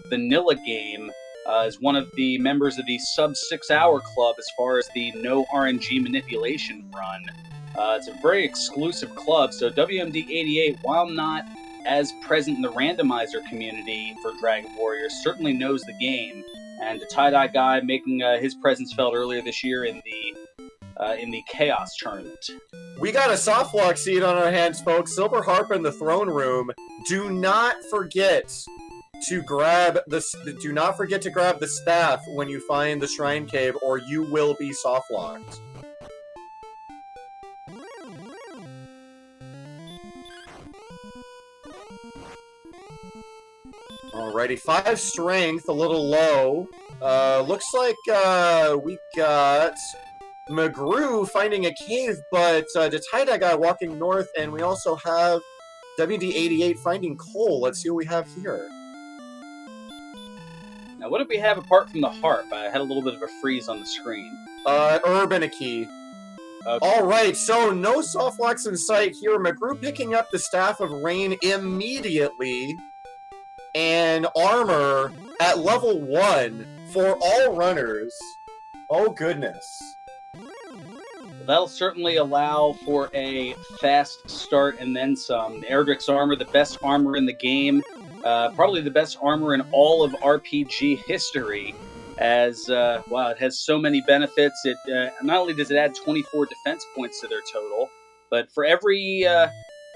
vanilla game. Is one of the members of the sub 6 hour club as far as the no RNG manipulation run. It's a very exclusive club, so WMD88, while not as present in the randomizer community for Dragon Warriors, certainly knows the game. And the tie-dye guy making his presence felt earlier this year in the Chaos tournament. We got a softlock seat on our hands, folks. Silver Harp in the throne room. Do not forget to grab the staff when you find the Shrine Cave, or you will be softlocked. Alrighty, 5 strength, a little low. Looks like we got McGrew finding a cave, but the tie-dye guy walking north, and we also have WD88 finding coal. Let's see what we have here. Now, what did we have apart from the harp? I had a little bit of a freeze on the screen. Herb and a key. Okay. Alright, so no softlocks in sight here. McGrew picking up the Staff of Rain immediately. And armor at level 1 for all runners. Oh, goodness. That'll certainly allow for a fast start and then some. Erdrick's armor, the best armor in the game. Probably the best armor in all of RPG history, as, wow, it has so many benefits. It not only does it add 24 defense points to their total, but for every,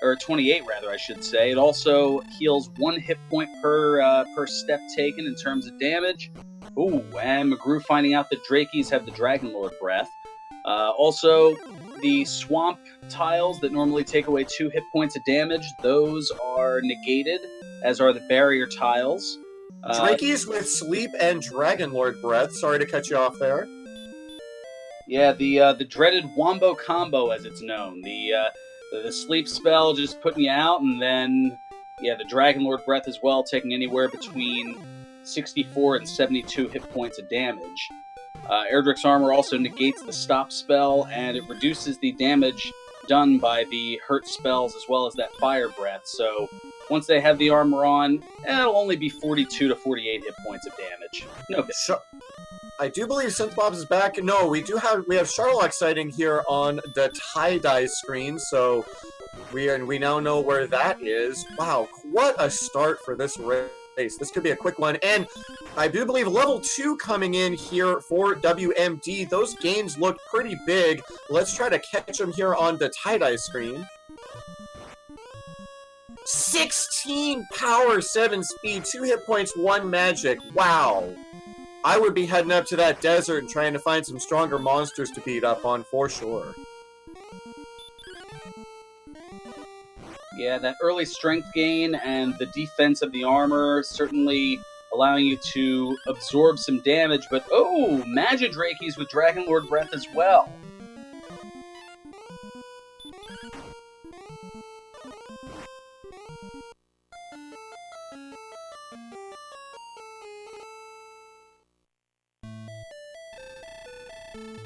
or 28 rather, I should say, it also heals 1 hit point per step taken in terms of damage. Ooh, and McGrew finding out that Drakies have the Dragon Lord Breath. Also, the swamp tiles that normally take away 2 hit points of damage, those are negated, as are the barrier tiles. Drakies with Sleep and Dragon Lord Breath. Sorry to cut you off there. Yeah, the dreaded Wombo combo, as it's known. The Sleep spell just putting you out, and then, yeah, the Dragon Lord Breath as well, taking anywhere between 64 and 72 hit points of damage. Erdrick's armor also negates the stop spell, and it reduces the damage done by the hurt spells as well as that fire breath. So once they have the armor on, it'll only be 42 to 48 hit points of damage. No big. I do believe Synthbobs is back. No, we have Charlock sighting here on the tie-dye screen, so we now know where that is. Wow, what a start for this race. This could be a quick one. And I do believe level 2 coming in here for WMD. Those gains look pretty big. Let's try to catch them here on the tie-dye screen. 16 power, 7 speed, 2 hit points, 1 magic. Wow. I would be heading up to that desert and trying to find some stronger monsters to beat up on for sure. Yeah, that early strength gain and the defense of the armor certainly allowing you to absorb some damage, but oh, Magidrakies with Dragon Lord Breath as well.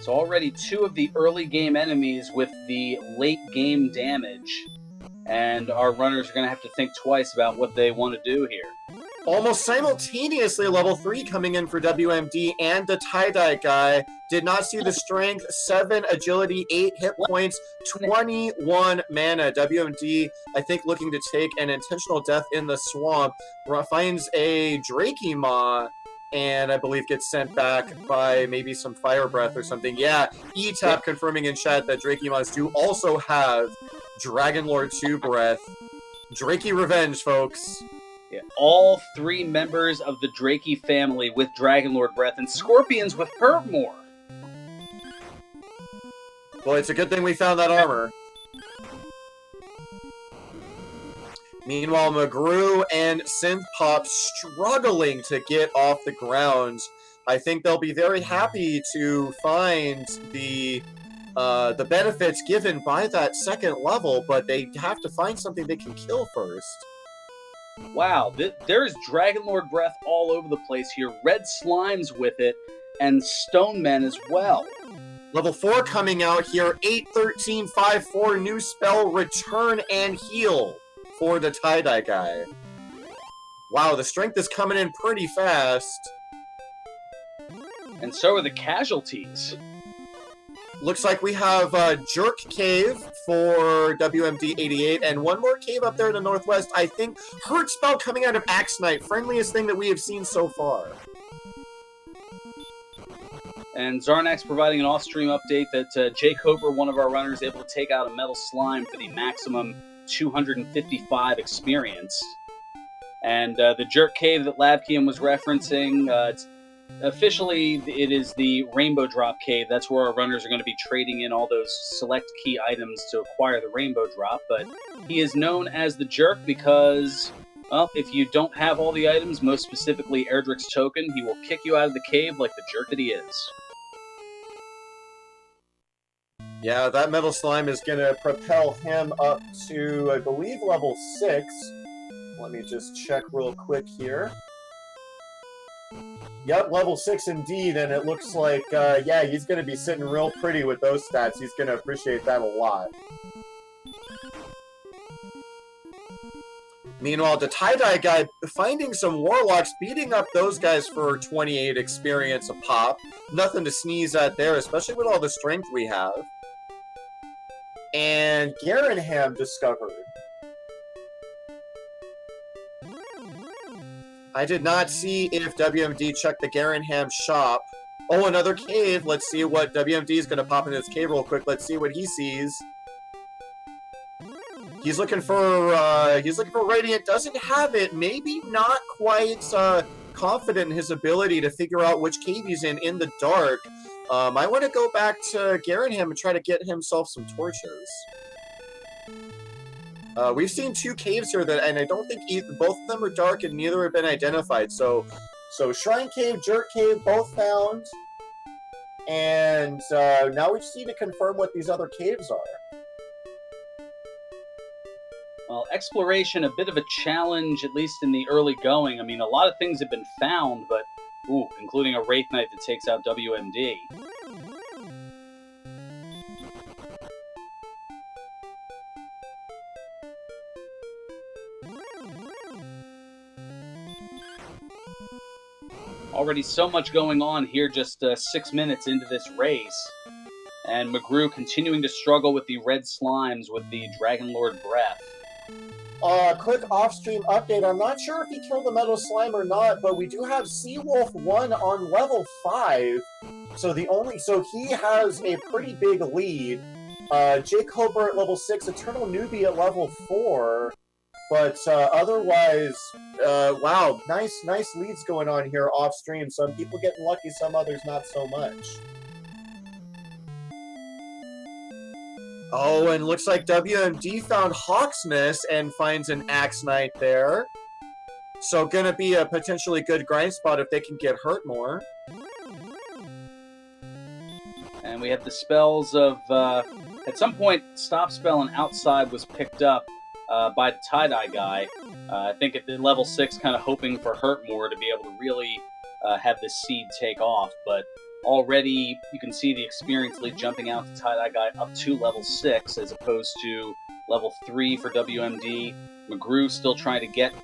So already 2 of the early game enemies with the late game damage, and our runners are going to have to think twice about what they want to do here. Almost simultaneously, level 3 coming in for WMD and the tie-dye guy. Did not see the strength, 7 agility, 8 hit points, 21 mana. WMD, I think, looking to take an intentional death in the swamp. Finds a Drakey Maw, and I believe gets sent back by maybe some fire breath or something. Yeah, E-Tap confirming in chat that Drakey Maws do also have Dragon Lord 2 breath. Drakey revenge, folks. Yeah, all 3 members of the Drakey family with Dragon Lord breath, and Scorpions with Herbmore. Well, it's a good thing we found that armor. Meanwhile, McGrew and Synthpop struggling to get off the ground. I think they'll be very happy to find the benefits given by that second level, but they have to find something they can kill first. Wow, there's Dragon Lord breath all over the place here. Red slimes with it, and stone men as well. Level 4 coming out here. 8, 13, 5, 4. New spell, Return and Heal for the tie-dye guy. Wow, the strength is coming in pretty fast. And so are the casualties. Looks like we have Jerk Cave for WMD 88, and one more cave up there in the northwest. I think Hurt Spell coming out of Axe Knight, friendliest thing that we have seen so far. And Zarnax providing an off-stream update that Jake Hoper, one of our runners, able to take out a Metal Slime for the maximum 255 experience. And the Jerk Cave that Labkian was referencing, officially it is the Rainbow Drop Cave. That's where our runners are going to be trading in all those select key items to acquire the Rainbow Drop. But he is known as the Jerk because, well, if you don't have all the items, most specifically Erdrick's token, he will kick you out of the cave like the jerk that he is. Yeah, that Metal Slime is going to propel him up to, I believe, level 6. Let me just check real quick here. Yep, level 6 indeed, and it looks like, yeah, he's going to be sitting real pretty with those stats. He's going to appreciate that a lot. Meanwhile, the tie-dye guy finding some Warlocks, beating up those guys for 28 experience a pop. Nothing to sneeze at there, especially with all the strength we have. And Garenham discovered. I did not see if WMD checked the Garenham shop. Oh, another cave. Let's see what WMD is going to pop into this cave real quick. Let's see what he sees. He's looking for Radiant. Doesn't have it. Maybe not quite confident in his ability to figure out which cave he's in the dark. I want to go back to Garenham and try to get himself some torches. We've seen 2 caves here, and I don't think both of them are dark, and neither have been identified. So Shrine Cave, Jerk Cave, both found. And now we just need to confirm what these other caves are. Well, exploration, a bit of a challenge, at least in the early going. I mean, a lot of things have been found, but, ooh, including a Wraith Knight that takes out WMD. Already so much going on here, just 6 minutes into this race. And McGrew continuing to struggle with the red slimes with the Dragon Lord Breath. Quick off-stream update. I'm not sure if he killed the Metal Slime or not, but we do have Seawolf 1 on level 5. So he has a pretty big lead. Jake Hober at level 6, Eternal Newbie at level 4. But otherwise, wow, nice leads going on here off-stream. Some people getting lucky, some others not so much. Oh, and looks like WMD found Hawksness and finds an Axe Knight there. So gonna be a potentially good grind spot if they can get hurt more. And we have the spells of, at some point, Stop Spell and Outside was picked up by the tie-dye guy. I think at the level 6, kind of hoping for Hurt more to be able to really have this seed take off, but already you can see the experience lead jumping out to tie-dye guy up to level 6 as opposed to level 3 for WMD. McGrew still trying to get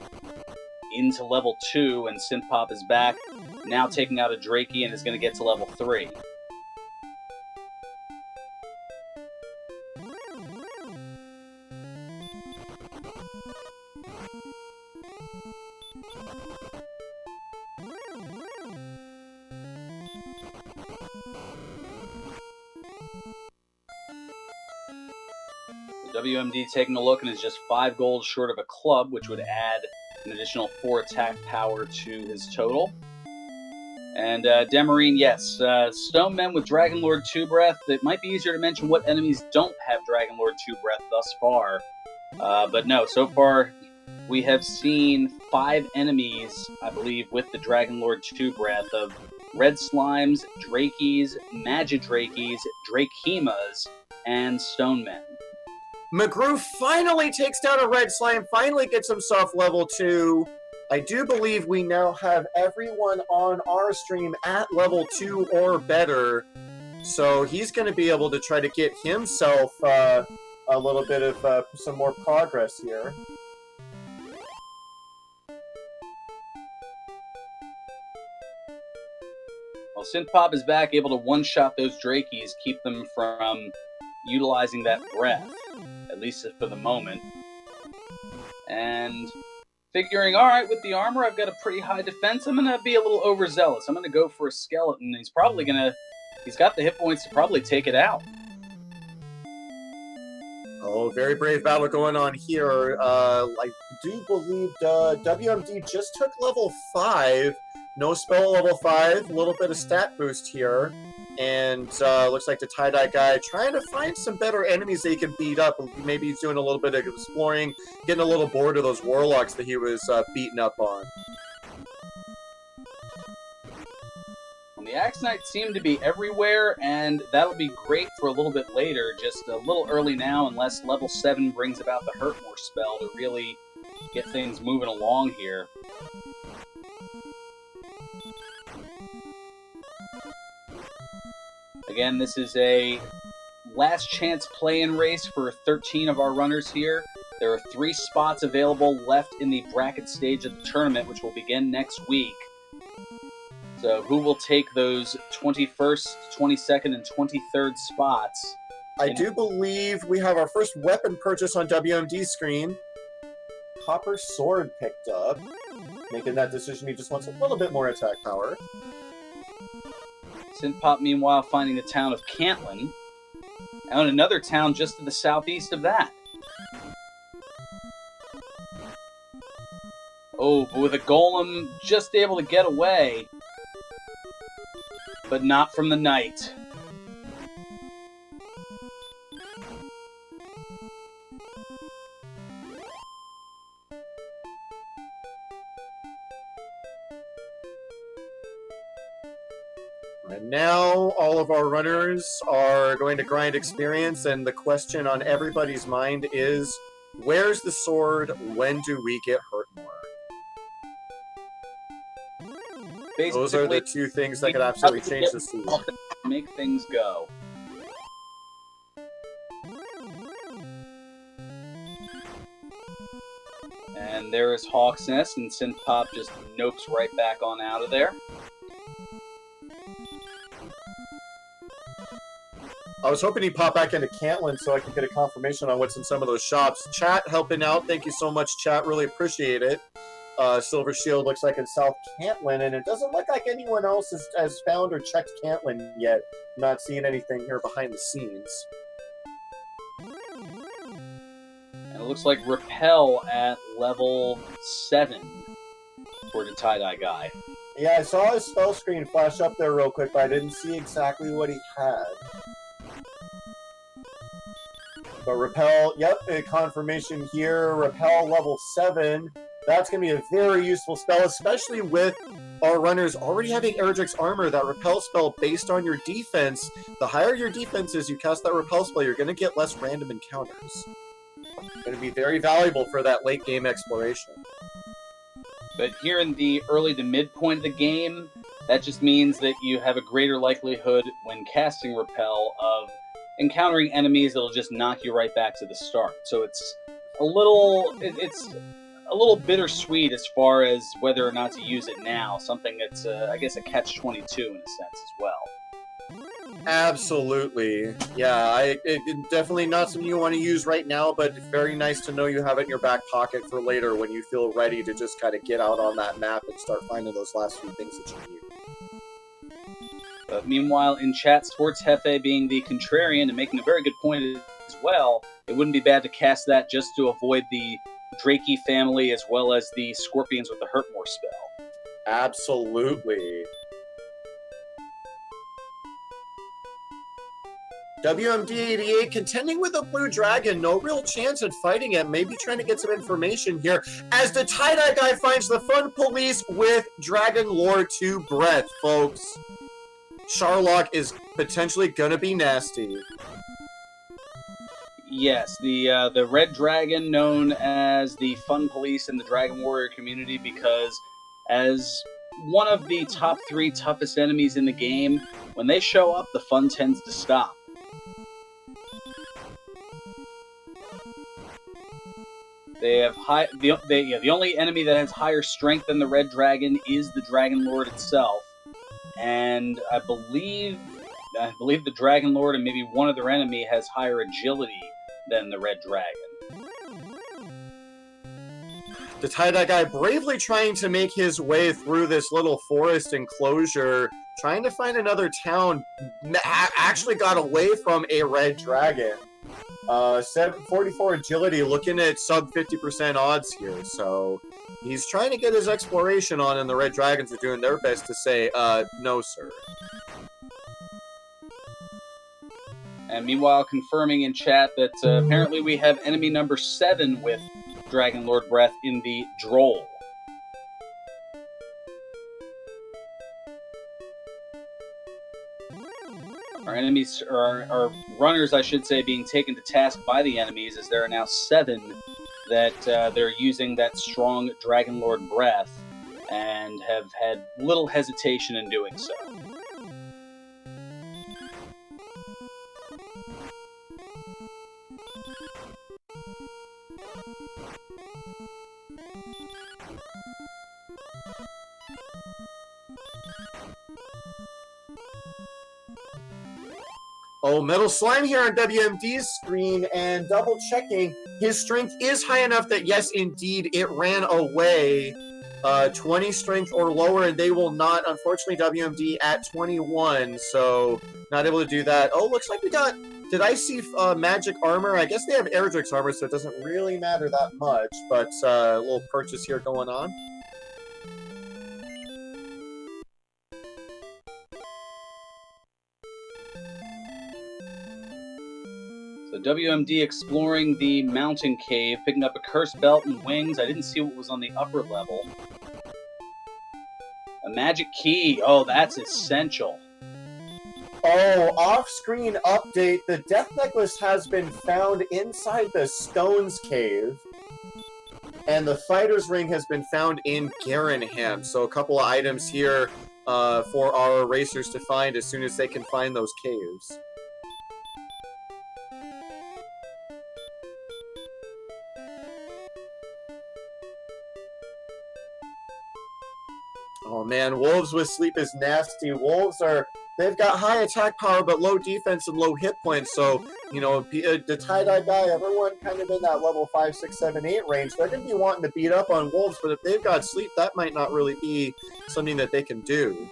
into level 2, and Synthpop is back, now taking out a Drakey and is going to get to level 3. WMD taking a look and is just 5 gold short of a club, which would add an additional 4 attack power to his total. And Demarine, yes, Stonemen with Dragon Lord 2 Breath. It might be easier to mention what enemies don't have Dragon Lord 2 Breath thus far. But no, so far we have seen 5 enemies, I believe, with the Dragon Lord 2 Breath of Red Slimes, Drakeys, Magidrakeys, Drakehemas, and Stonemen. McGrew finally takes down a Red Slime, finally gets himself level 2. I do believe we now have everyone on our stream at level 2 or better. So he's going to be able to try to get himself a little bit of some more progress here. Well, Synthpop is back, able to one-shot those Drakies, keep them from utilizing that breath, at least for the moment. And figuring, all right, with the armor, I've got a pretty high defense. I'm going to be a little overzealous. I'm going to go for a skeleton. He's got the hit points to probably take it out. Oh, very brave battle going on here. I do believe WMD just took level 5. No spell level 5. A little bit of stat boost here. And looks like the tie-dye guy trying to find some better enemies that he can beat up. Maybe he's doing a little bit of exploring, getting a little bored of those warlocks that he was beating up on. The Axe Knights seem to be everywhere, and that'll be great for a little bit later. Just a little early now, unless level 7 brings about the Hurtmore spell to really get things moving along here. Again, this is a last chance play-in race for 13 of our runners here. There are 3 spots available left in the bracket stage of the tournament, which will begin next week. So who will take those 21st, 22nd, and 23rd spots? I do believe we have our first weapon purchase on WMD screen. Copper Sword picked up. Making that decision, he just wants a little bit more attack power. Synthpop, meanwhile, finding the town of Cantlin. And another town just to the southeast of that. Oh, but with a golem just able to get away. But not from the knight. And now all of our runners are going to grind experience, and the question on everybody's mind is, where's the sword? When do we get hurt more? Those are the 2 things that could absolutely change the season. Make things go. And there is Hawk's Nest, and Synthpop just nopes right back on out of there. I was hoping he'd pop back into Cantlin so I could get a confirmation on what's in some of those shops. Chat helping out. Thank you so much, chat. Really appreciate it. Silver Shield looks like in South Cantlin, and it doesn't look like anyone else has found or checked Cantlin yet. Not seeing anything here behind the scenes. And it looks like Repel at level 7 for the tie-dye guy. Yeah, I saw his spell screen flash up there real quick, but I didn't see exactly what he had. But Repel, yep, a confirmation here. Repel level 7. That's going to be a very useful spell, especially with our runners already having Erdrick's armor. That Repel spell based on your defense. The higher your defense is, you cast that Repel spell, you're going to get less random encounters. It's going to be very valuable for that late game exploration. But here in the early to mid point of the game, that just means that you have a greater likelihood when casting Repel of encountering enemies that'll just knock you right back to the start. So it's a little bittersweet as far as whether or not to use it now. Something that's, I guess, a catch-22 in a sense as well. Absolutely. Yeah, it's definitely not something you want to use right now, but it's very nice to know you have it in your back pocket for later when you feel ready to just kind of get out on that map and start finding those last few things that you need. Meanwhile, in chat, Sports Hefe being the contrarian and making a very good point as well, it wouldn't be bad to cast that just to avoid the Drakey family as well as the Scorpions with the Hurtmore spell. Absolutely. WMD88 contending with a blue dragon, no real chance at fighting it, maybe trying to get some information here as the tie-dye guy finds the fun police with Dragon Lore 2 breath, folks. Charlock is potentially gonna be nasty. Yes, the Red Dragon, known as the Fun Police in the Dragon Warrior community, because as one of the top 3 toughest enemies in the game, when they show up, the fun tends to stop. They have the only enemy that has higher strength than the Red Dragon is the Dragon Lord itself. and I believe the Dragon Lord and maybe one other enemy has higher agility than the Red Dragon. The tie-dye guy bravely trying to make his way through this little forest enclosure, trying to find another town, actually got away from a Red Dragon. 744 agility, looking at sub 50% odds here, so he's trying to get his exploration on, and the Red Dragons are doing their best to say, no, sir. And meanwhile, confirming in chat that apparently we have enemy number 7 with Dragon Lord Breath in the Droll. Our enemies, or our runners, I should say, being taken to task by the enemies, as there are now 7 that they're using that strong Dragon Lord Breath and have had little hesitation in doing so. Oh, Metal Slime here on WMD's screen, and double checking, his strength is high enough that, yes, indeed, it ran away. 20 strength or lower, and they will not, unfortunately, WMD at 21, so not able to do that. Oh, looks like we got, did I see magic armor? I guess they have Erdrick's armor, so it doesn't really matter that much, but a little purchase here going on. So WMD exploring the mountain cave, picking up a cursed belt and wings. I didn't see what was on the upper level. A magic key. Oh, that's essential. Oh, off-screen update. The death necklace has been found inside the Stones Cave. And the fighter's ring has been found in Garenham. So a couple of items here for our racers to find as soon as they can find those caves. Oh man, Wolves with sleep is nasty. Wolves they've got high attack power but low defense and low hit points, so, you know, the tie-dye guy, everyone kind of in that level 5, 6, 7, 8 range, they're going to be wanting to beat up on Wolves, but if they've got sleep, that might not really be something that they can do.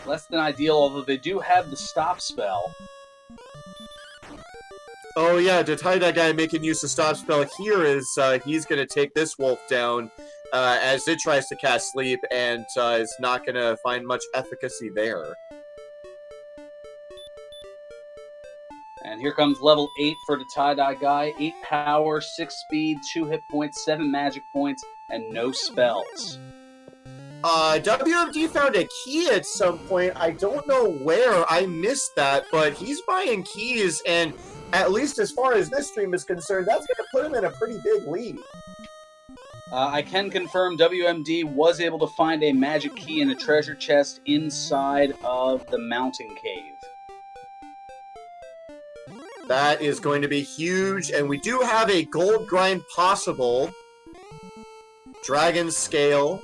Less than ideal, although they do have the stop spell. Oh yeah, the tie-dye guy making use of stop spell here is, he's going to take this wolf down as it tries to cast sleep, and is not going to find much efficacy there. And here comes level 8 for the tie-dye guy. 8 power, 6 speed, 2 hit points, 7 magic points, and no spells. WMD found a key at some point. I don't know where. I missed that, but he's buying keys, and at least as far as this stream is concerned, that's going to put him in a pretty big lead. I can confirm WMD was able to find a magic key in a treasure chest inside of the mountain cave. That is going to be huge, and we do have a gold grind possible. Dragon Scale,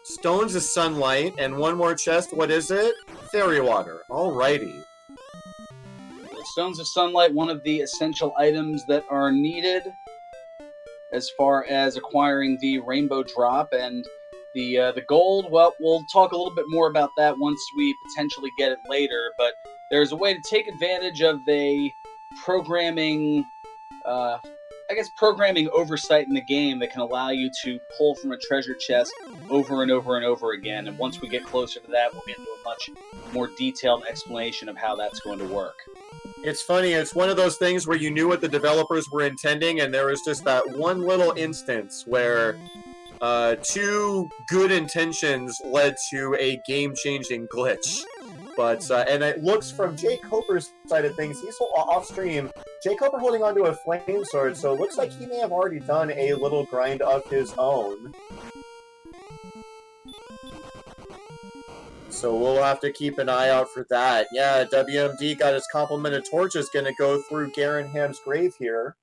Stones of Sunlight, and one more chest. What is it? Fairy Water. Alrighty. The Stones of Sunlight, one of the essential items that are needed as far as acquiring the rainbow drop, and the gold, well, we'll talk a little bit more about that once we potentially get it later, but there's a way to take advantage of a programming oversight in the game that can allow you to pull from a treasure chest over and over and over again, and once we get closer to that, we'll get into a much more detailed explanation of how that's going to work. It's funny, it's one of those things where you knew what the developers were intending, and there was just that one little instance where two good intentions led to a game-changing glitch. But, and it looks from Jay Coper's side of things, he's off-stream, Jay Coper holding onto a flame sword, so it looks like he may have already done a little grind of his own. So we'll have to keep an eye out for that. Yeah, WMD got his complement of torches, going to go through Garenham's grave here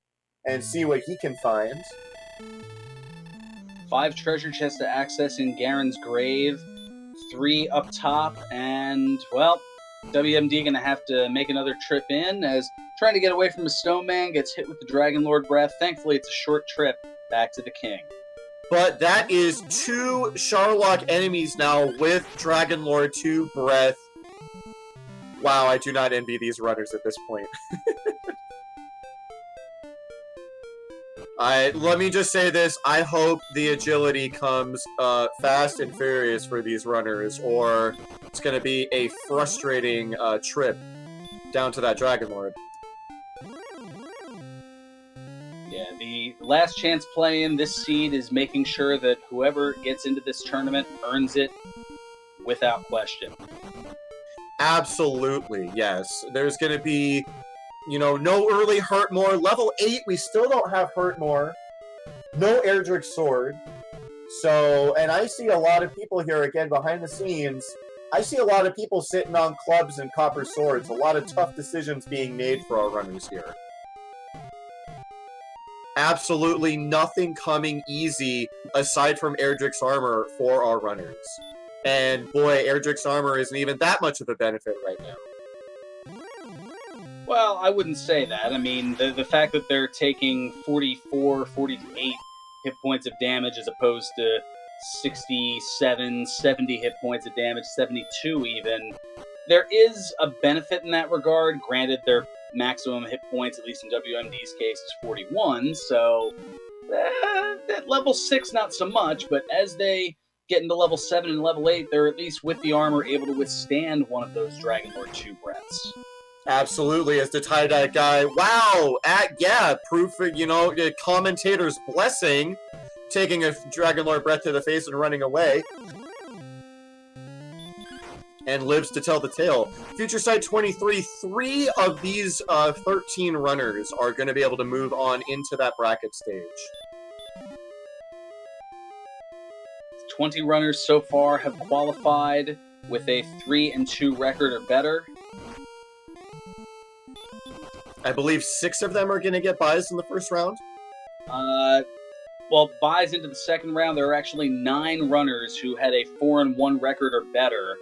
and see what he can find. 5 treasure chests to access in Garen's grave, 3 up top, and, well, WMD going to have to make another trip in as trying to get away from a snowman gets hit with the Dragon Lord breath. Thankfully, it's a short trip back to the king. But that is 2 Sharlock enemies now with Dragon Lord 2 breath. Wow, I do not envy these runners at this point. Let me just say this. I hope the agility comes fast and furious for these runners, or it's going to be a frustrating trip down to that Dragon Lord. Yeah, the last chance play in this seed is making sure that whoever gets into this tournament earns it without question. Absolutely, yes. There's going to be, no early Hurtmore. Level 8, we still don't have Hurtmore. No Erdrick Sword. So, and I see a lot of people here, again, behind the scenes. I see a lot of people sitting on clubs and copper swords. A lot of tough decisions being made for our runners here. Absolutely nothing coming easy aside from Erdrick's armor for our runners. And boy, Erdrick's armor isn't even that much of a benefit right now. Well, I wouldn't say that. I mean, the fact that they're taking 44, 48 hit points of damage as opposed to 67, 70 hit points of damage, 72 even, there is a benefit in that regard. Granted, their maximum hit points, at least in WMD's case, is 41, so at level 6, not so much, but as they get into level 7 and level 8, they're at least with the armor able to withstand one of those Dragon Lord 2 breaths. Absolutely, as the tie-dye guy, wow, proof, the commentator's blessing, taking a Dragon Lord breath to the face and running away. And lives to tell the tale. Future Sight 23, 3 of these 13 runners are going to be able to move on into that bracket stage. 20 runners so far have qualified with a 3-2 record or better. I believe 6 of them are going to get buys in the first round. Well, buys into the second round, there are actually 9 runners who had a 4-1 record or better.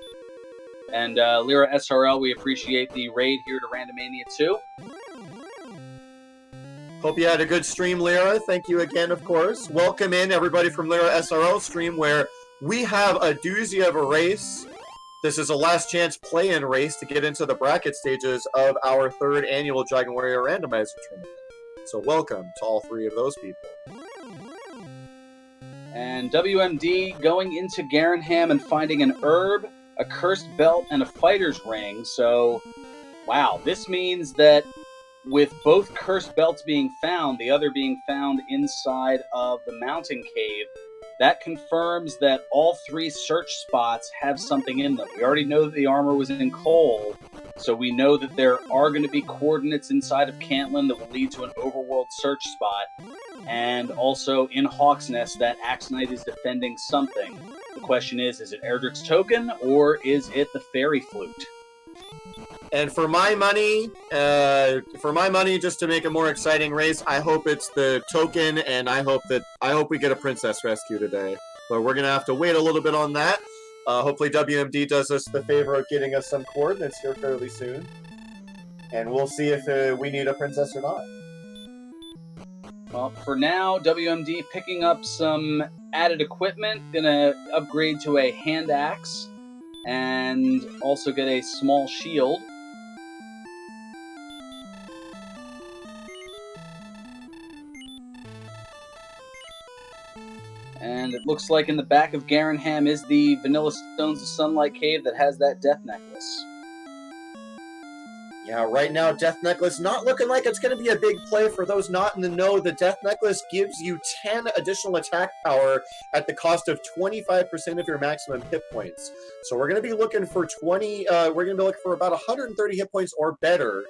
And Lyra SRL, we appreciate the raid here to Randomania 2. Hope you had a good stream, Lyra. Thank you again, of course. Welcome in, everybody, from Lyra SRL stream, where we have a doozy of a race. This is a last chance play-in race to get into the bracket stages of our 3rd annual Dragon Warrior Randomizer tournament. So welcome to all 3 of those people. And WMD going into Garenham and finding an herb, a cursed belt, and a fighter's ring. So, wow, this means that with both cursed belts being found, the other being found inside of the mountain cave, that confirms that all 3 search spots have something in them. We already know that the armor was in Cole, so we know that there are going to be coordinates inside of Cantlin that will lead to an overworld search spot. And also in Hawk's Nest, that Axe Knight is defending something. The question is it Erdrick's token, or is it the fairy flute? And for my money, just to make a more exciting race, I hope it's the token, and I hope we get a princess rescue today. But we're gonna have to wait a little bit on that. Hopefully WMD does us the favor of getting us some coordinates here fairly soon, and we'll see if we need a princess or not. Well, for now, WMD picking up some added equipment, gonna upgrade to a hand axe, and also get a small shield. And it looks like in the back of Garenham is the Vanilla Stones of Sunlight Cave that has that death necklace. Yeah, right now, Death Necklace not looking like it's going to be a big play. For those not in the know, the Death Necklace gives you 10 additional attack power at the cost of 25% of your maximum hit points. So we're going to be looking for we're going to be looking for about 130 hit points or better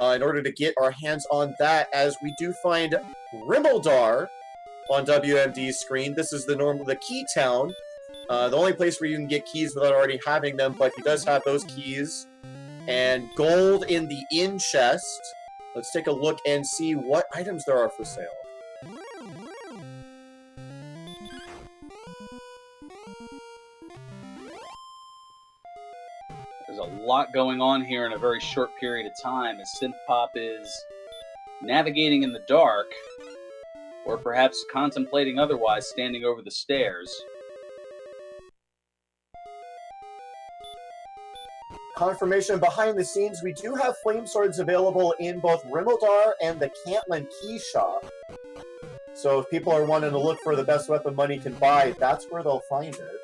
in order to get our hands on that, as we do find Rimmildar on WMD's screen. This is the key town, the only place where you can get keys without already having them, but he does have those keys. And gold in the inn chest. Let's take a look and see what items there are for sale. There's a lot going on here in a very short period of time as Synth Pop is navigating in the dark, or perhaps contemplating otherwise, standing over the stairs. Confirmation behind the scenes, we do have flame swords available in both Rimildar and the Cantlin Key Shop. So if people are wanting to look for the best weapon money can buy, that's where they'll find it.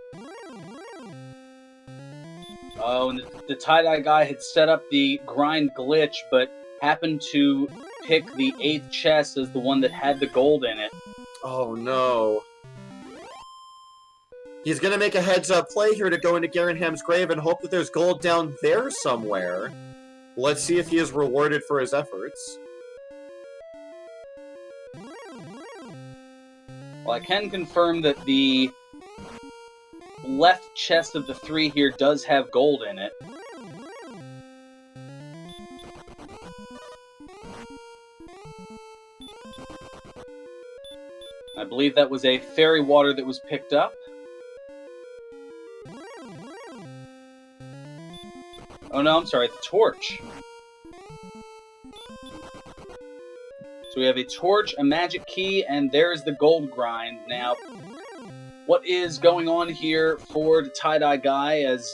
Oh, and the tie-dye guy had set up the grind glitch, but happened to pick the 8th chest as the one that had the gold in it. Oh no. He's going to make a heads-up play here to go into Garenham's grave and hope that there's gold down there somewhere. Let's see if he is rewarded for his efforts. Well, I can confirm that the left chest of the 3 here does have gold in it. I believe that was a fairy water that was picked up. Oh no, I'm sorry, the torch. So we have a torch, a magic key, and there's the gold grind. Now, what is going on here for the tie-dye guy as,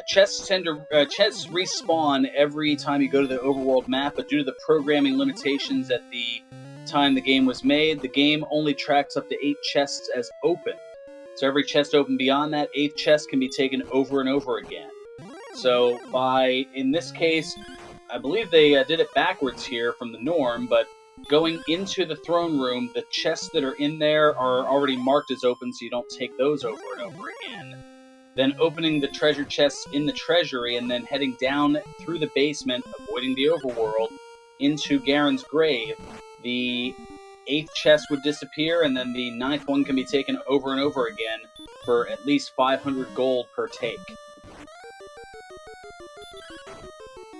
chests chests respawn every time you go to the overworld map, but due to the programming limitations at the time the game was made, the game only tracks up to 8 chests as open. So every chest open beyond that 8th chest can be taken over and over again. So in this case, I believe they did it backwards here from the norm, but going into the throne room, the chests that are in there are already marked as open, so you don't take those over and over again. Then opening the treasure chests in the treasury, and then heading down through the basement, avoiding the overworld, into Garen's grave, the 8th chest would disappear, and then the 9th one can be taken over and over again for at least 500 gold per take.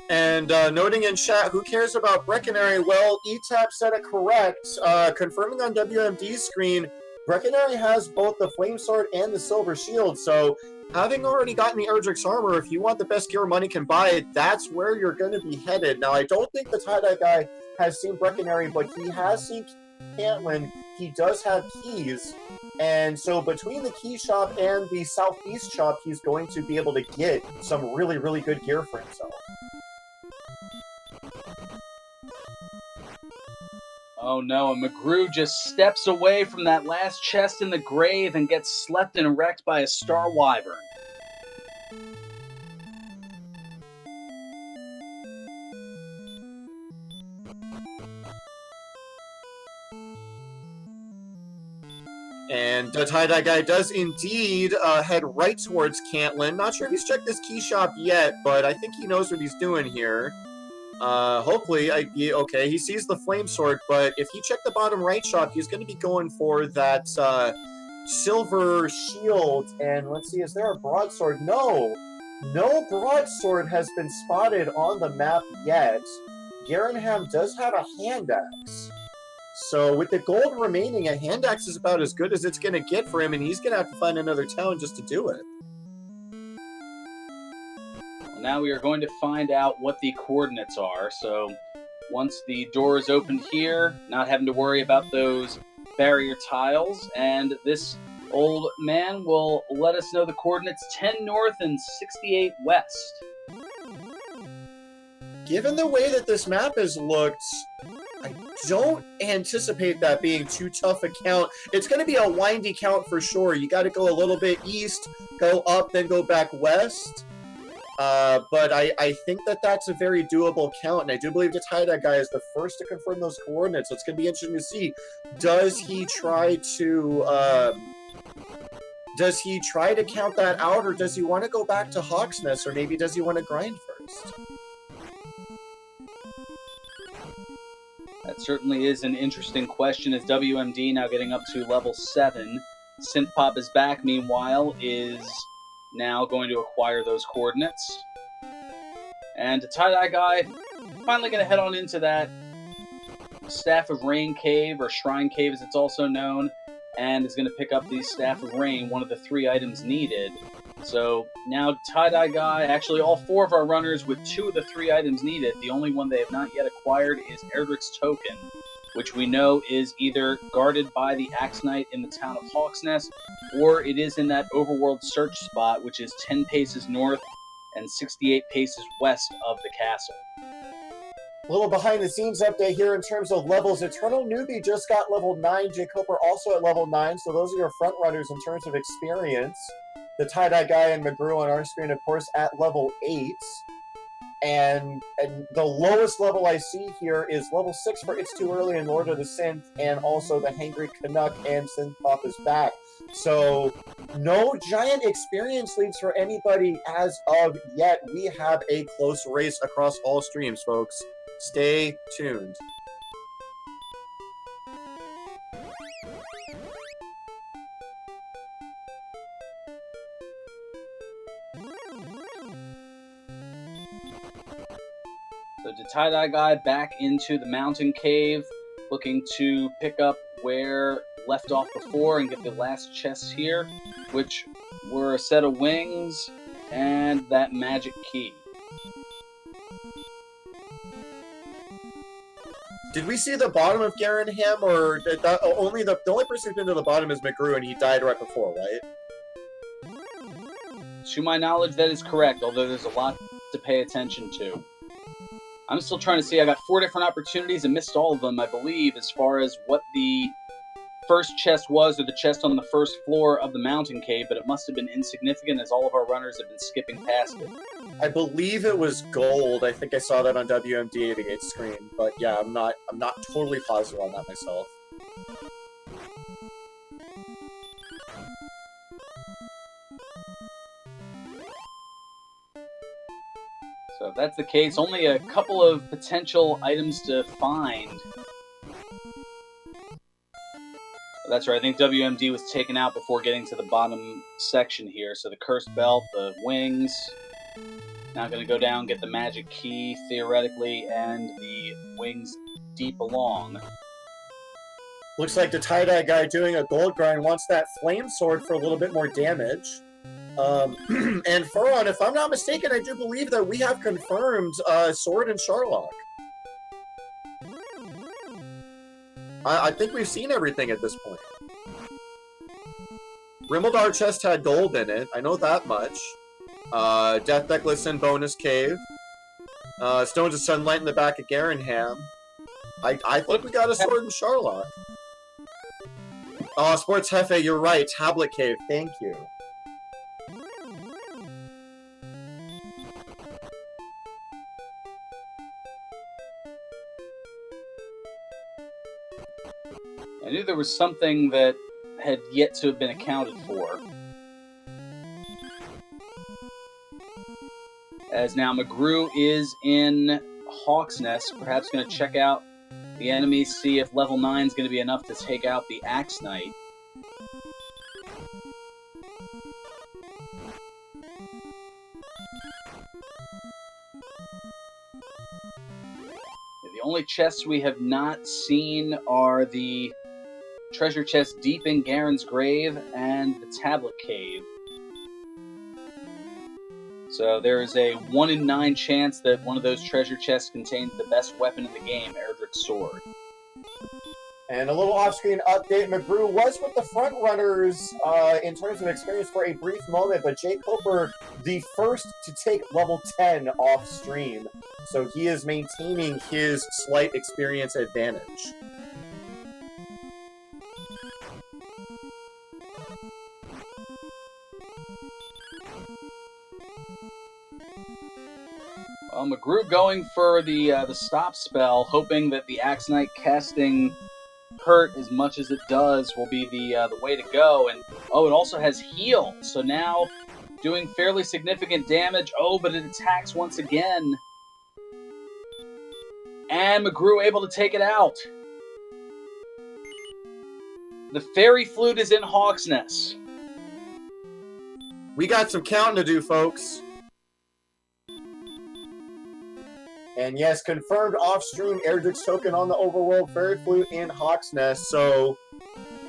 And noting in chat, who cares about Breckenary? Well, ETAP said it correct. Confirming on WMD's screen, Breckenary has both the Flame Sword and the Silver Shield, so having already gotten the Erdrick's Armor, if you want the best gear money can buy, that's where you're going to be headed. Now, I don't think the tie-dye guy has seen Breckenary, but he has seen Cantlin. He does have keys, and so between the key shop and the southeast shop, he's going to be able to get some really, really good gear for himself. Oh no, and McGrew just steps away from that last chest in the grave and gets slept and wrecked by a star wyvern. And the tie-dye guy does indeed head right towards Cantlin. Not sure if he's checked this key shop yet, but I think he knows what he's doing here. Hopefully, okay, he sees the flame sword, but if he checked the bottom right shop, he's going to be going for that silver shield. And let's see, is there a broadsword? No broadsword has been spotted on the map yet. Garenham does have a hand axe. So with the gold remaining, a hand axe is about as good as it's going to get for him, and he's going to have to find another town just to do it. Now we are going to find out what the coordinates are. So once the door is opened here, not having to worry about those barrier tiles, and this old man will let us know the coordinates 10 north and 68 west. Given the way that this map has looked, I don't anticipate that being too tough a count. It's going to be a windy count for sure. You got to go a little bit east, go up, then go back west. But I think that that's a very doable count, and I do believe the tie-dye guy is the first to confirm those coordinates, so it's going to be interesting to see. Does he try to count that out, or does he want to go back to Hawksnest, or maybe does he want to grind first? That certainly is an interesting question, as WMD now getting up to level 7. Synth Pop is back, meanwhile, is now going to acquire those coordinates. And the tie-dye guy finally going to head on into that Staff of Rain Cave, or Shrine Cave as it's also known, and is going to pick up the Staff of Rain, one of the 3 items needed So now Tie-Dye Guy, actually all 4 of our runners with 2 of the 3 items needed. The only one they have not yet acquired is Erdrick's Token, which we know is either guarded by the Axe Knight in the town of Hawk's Nest, or it is in that overworld search spot, which is 10 paces north and 68 paces west of the castle. A little behind-the-scenes update here in terms of levels. Eternal Newbie just got level 9. Jay Cooper also at level 9, so those are your front runners in terms of experience. The Tie-Dye Guy and McGrew on our screen, of course, at level 8. And the lowest level I see here is level 6 for It's Too Early and Lord of the Synth, and also the Hangry Canuck and Synth Pop is back. So, no giant experience leads for anybody as of yet. We have a close race across all streams, folks. Stay tuned. So the Tie-Dye Guy back into the mountain cave, looking to pick up where left off before and get the last chests here, which were a set of wings and that magic key. Did we see the bottom of Garenham, or the only person who's been to the bottom is McGrew, and he died right before, right? To my knowledge, that is correct, although there's a lot to pay attention to. I'm still trying to see. I got 4 different opportunities and missed all of them, I believe, as far as what the first chest was, or the chest on the first floor of the mountain cave, but it must have been insignificant as all of our runners have been skipping past it. I believe it was gold. I think I saw that on WMD 88's screen, but yeah, I'm not totally positive on that myself. So if that's the case, only a couple of potential items to find. That's right, I think WMD was taken out before getting to the bottom section here. So the Cursed Belt, the wings. Now going to go down, get the magic key, theoretically, and the wings deep along. Looks like the Tie-Dye Guy doing a gold grind wants that flame sword for a little bit more damage. And Furon, if I'm not mistaken, I do believe that we have confirmed Sword and Sharlock. I think we've seen everything at this point. Rimmildar chest had gold in it. I know that much. Death Necklace and Bonus Cave. Stones of Sunlight in the back of Garenham. I think we got a Sword and Sharlock. Oh, Sports Hefe, you're right. Tablet Cave, thank you. I knew there was something that had yet to have been accounted for. As now McGrew is in Hawk's Nest, perhaps going to check out the enemies, see if level 9 is going to be enough to take out the Axe Knight. The only chests we have not seen are the treasure chest deep in Garen's grave and the tablet cave. So there is a 1 in 9 chance that one of those treasure chests contains the best weapon in the game, Erdrick's Sword. And a little off-screen update, McGrew was with the front runners in terms of experience for a brief moment, but Jay Cooper, the first to take level 10 off-stream. So he is maintaining his slight experience advantage. Well, McGrew going for the stop spell, hoping that the Axe Knight casting hurt as much as it does will be the way to go. And oh, it also has heal, so now doing fairly significant damage. Oh, but it attacks once again, and McGrew able to take it out. The Fairy Flute is in Hawk's Nest. We got some counting to do, folks. And yes, confirmed off-stream Erdrick's Token on the Overworld Fairy Flute in Hawk's Nest. So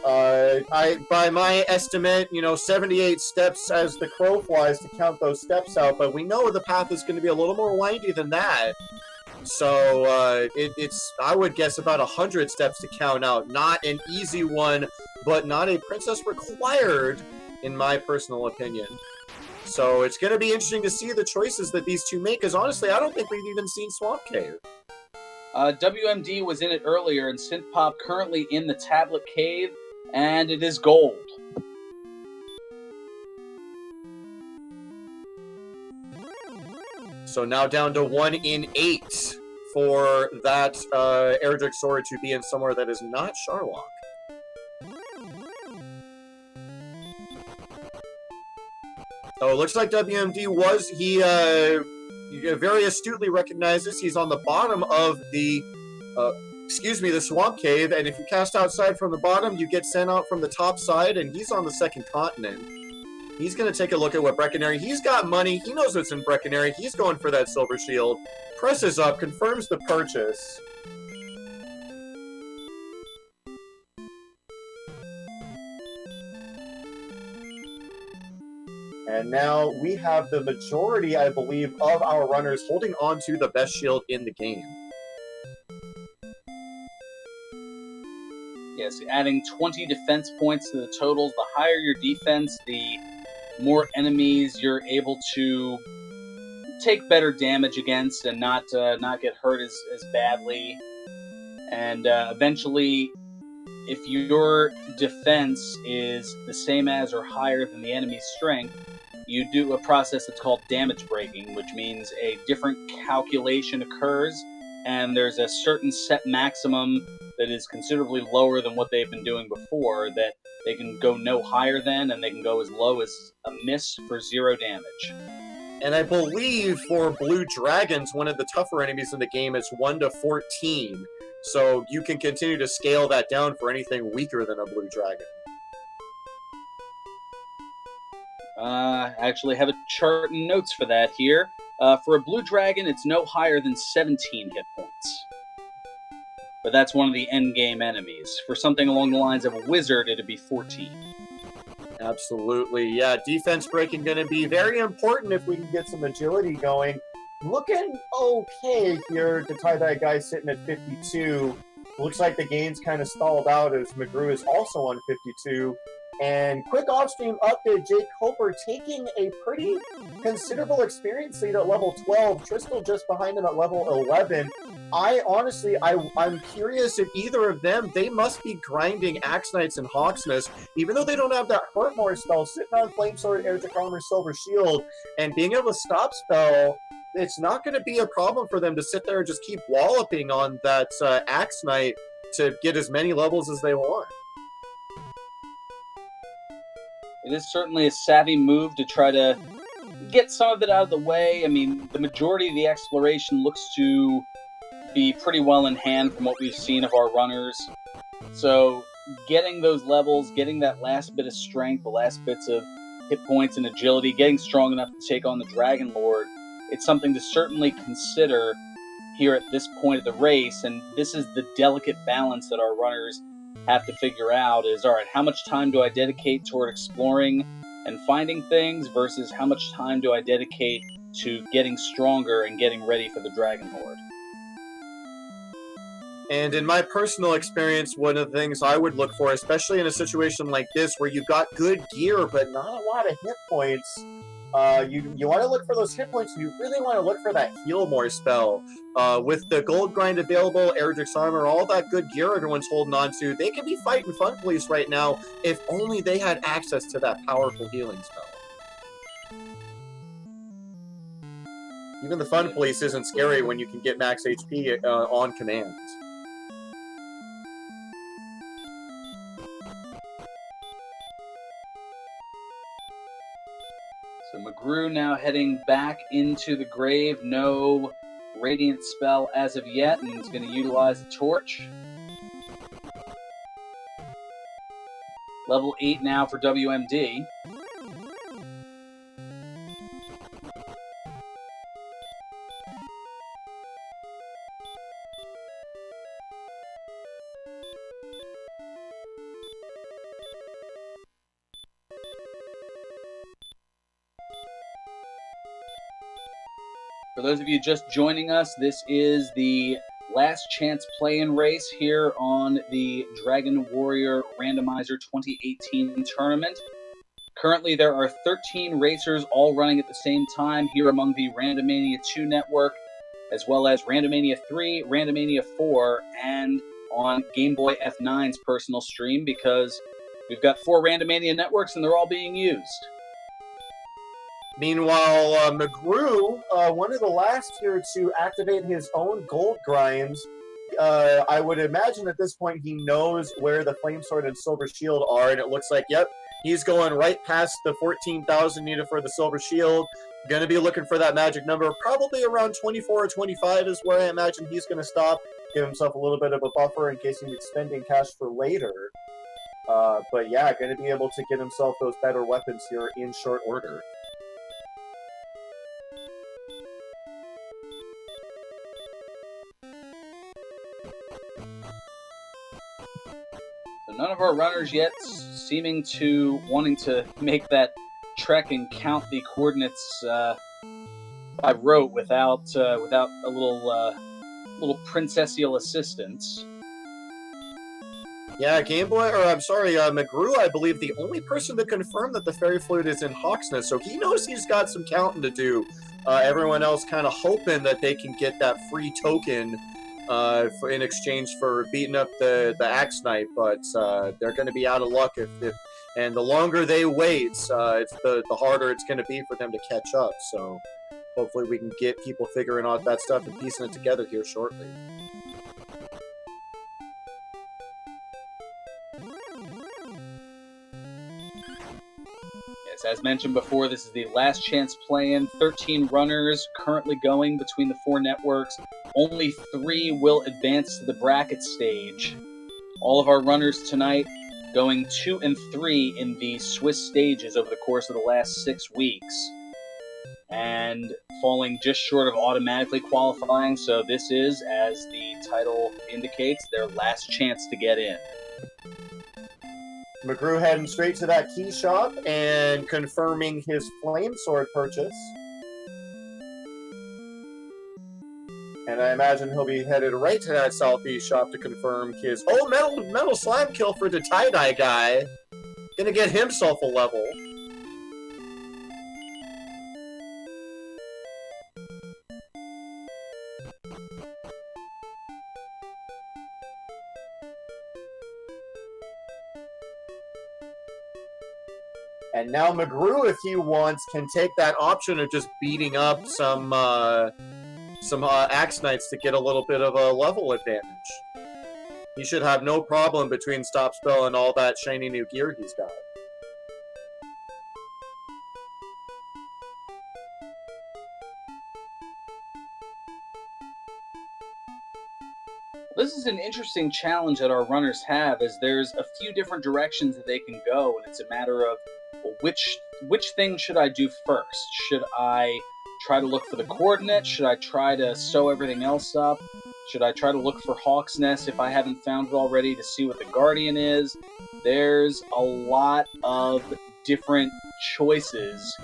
By my estimate, 78 steps as the crow flies to count those steps out, but we know the path is going to be a little more windy than that. So I would guess about 100 steps to count out. Not an easy one, but not a princess required, in my personal opinion. So it's going to be interesting to see the choices that these two make, because honestly, I don't think we've even seen Swamp Cave. WMD was in it earlier, and Synth Pop currently in the Tablet Cave, and it is gold. So now down to 1 in 8 for that Erdrick Sword to be in somewhere that is not Charlock. So it looks like WMD was, he very astutely recognizes he's on the bottom of the, the Swamp Cave, and if you cast outside from the bottom, you get sent out from the top side, and he's on the second continent. He's going to take a look at what Brecconary, he's got money, he knows what's in Brecconary, he's going for that Silver Shield, presses up, confirms the purchase. And now we have the majority, I believe, of our runners holding on to the best shield in the game. Yes, adding 20 defense points to the totals. The higher your defense, the more enemies you're able to take better damage against and not get hurt as badly. And eventually, if your defense is the same as or higher than the enemy's strength, you do a process that's called damage breaking, which means a different calculation occurs, and there's a certain set maximum that is considerably lower than what they've been doing before, that they can go no higher than, and they can go as low as a miss for 0 damage. And I believe for Blue Dragons, one of the tougher enemies in the game is 1 to 14. So you can continue to scale that down for anything weaker than a Blue Dragon. I actually have a chart and notes for that here. For a Blue Dragon, it's no higher than 17 hit points. But that's one of the endgame enemies. For something along the lines of a Wizard, it'd be 14. Absolutely, yeah. Defense breaking going to be very important if we can get some agility going. Looking okay here to tie that guy sitting at 52. Looks like the game's kind of stalled out as McGrew is also on 52. And quick off-stream update, Jake Coper taking a pretty considerable experience lead at level 12. Tristel just behind him at level 11. I'm curious if either of them, they must be grinding Axe Knights and Hawksmith, even though they don't have that Hurt More spell, sitting on Flame Sword, Erdrick Armor, Silver Shield, and being able to stop spell, it's not going to be a problem for them to sit there and just keep walloping on that Axe Knight to get as many levels as they want. It is certainly a savvy move to try to get some of it out of the way. I mean, the majority of the exploration looks to be pretty well in hand from what we've seen of our runners. So getting those levels, getting that last bit of strength, the last bits of hit points and agility, getting strong enough to take on the Dragon Lord, it's something to certainly consider here at this point of the race. And this is the delicate balance that our runners have to figure out is, all right, how much time do I dedicate toward exploring and finding things versus how much time do I dedicate to getting stronger and getting ready for the Dragon Lord? And in my personal experience, one of the things I would look for, especially in a situation like this where you've got good gear but not a lot of hit points, you want to look for those hit points, and you really want to look for that Heal More spell. With the gold grind available, Erdrick's Armor, all that good gear everyone's holding on to, they could be fighting Fun Police right now if only they had access to that powerful healing spell. Even the Fun Police isn't scary when you can get max HP on command. So McGrew now heading back into the grave. No Radiant spell as of yet, and he's going to utilize the Torch. Level 8 now for WMD. For those of you just joining us, this is the last chance play-in race here on the Dragon Warrior Randomizer 2018 tournament. Currently, there are 13 racers all running at the same time here among the Randomania 2 network, as well as Randomania 3, Randomania 4, and on Game Boy F9's personal stream, because we've got 4 Randomania networks and they're all being used. Meanwhile, McGrew, one of the last here to activate his own gold grinds. I would imagine at this point he knows where the Flame Sword and Silver Shield are, and it looks like, yep, he's going right past the 14,000 needed for the Silver Shield. Going to be looking for that magic number. Probably around 24 or 25 is where I imagine he's going to stop. Give himself a little bit of a buffer in case he needs spending cash for later. But yeah, going to be able to get himself those better weapons here in short order. None of our runners yet seeming to wanting to make that trek and count the coordinates by rote without a little princessial assistance. Yeah, McGrew, I believe, the only person to confirm that the Fairy Flute is in Hawksness, so he knows he's got some counting to do. Everyone else kind of hoping that they can get that free token in exchange for beating up the Axe Knight, but they're going to be out of luck and the longer they wait, it's the harder it's going to be for them to catch up. So hopefully we can get people figuring out that stuff and piecing it together here shortly. Yes, as mentioned before, this is the last chance play-in. 13 runners currently going between the 4 networks. Only 3 will advance to the bracket stage. All of our runners tonight going 2 and 3 in the Swiss stages over the course of the last 6 weeks, and falling just short of automatically qualifying. So this is, as the title indicates, their last chance to get in. McGrew heading straight to that key shop and confirming his Flame Sword purchase. And I imagine he'll be headed right to that southeast shop to confirm his metal slime kill for the tie-dye guy. Gonna get himself a level. And now McGrew, if he wants, can take that option of just beating up some Axe Knights to get a little bit of a level advantage. He should have no problem between Stop Spell and all that shiny new gear he's got. This is an interesting challenge that our runners have, as there's a few different directions that they can go, and it's a matter of, well, which thing should I do first? Should I try to look for the coordinates? Should I try to sew everything else up? Should I try to look for Hawk's Nest if I haven't found it already to see what the Guardian is? There's a lot of different choices,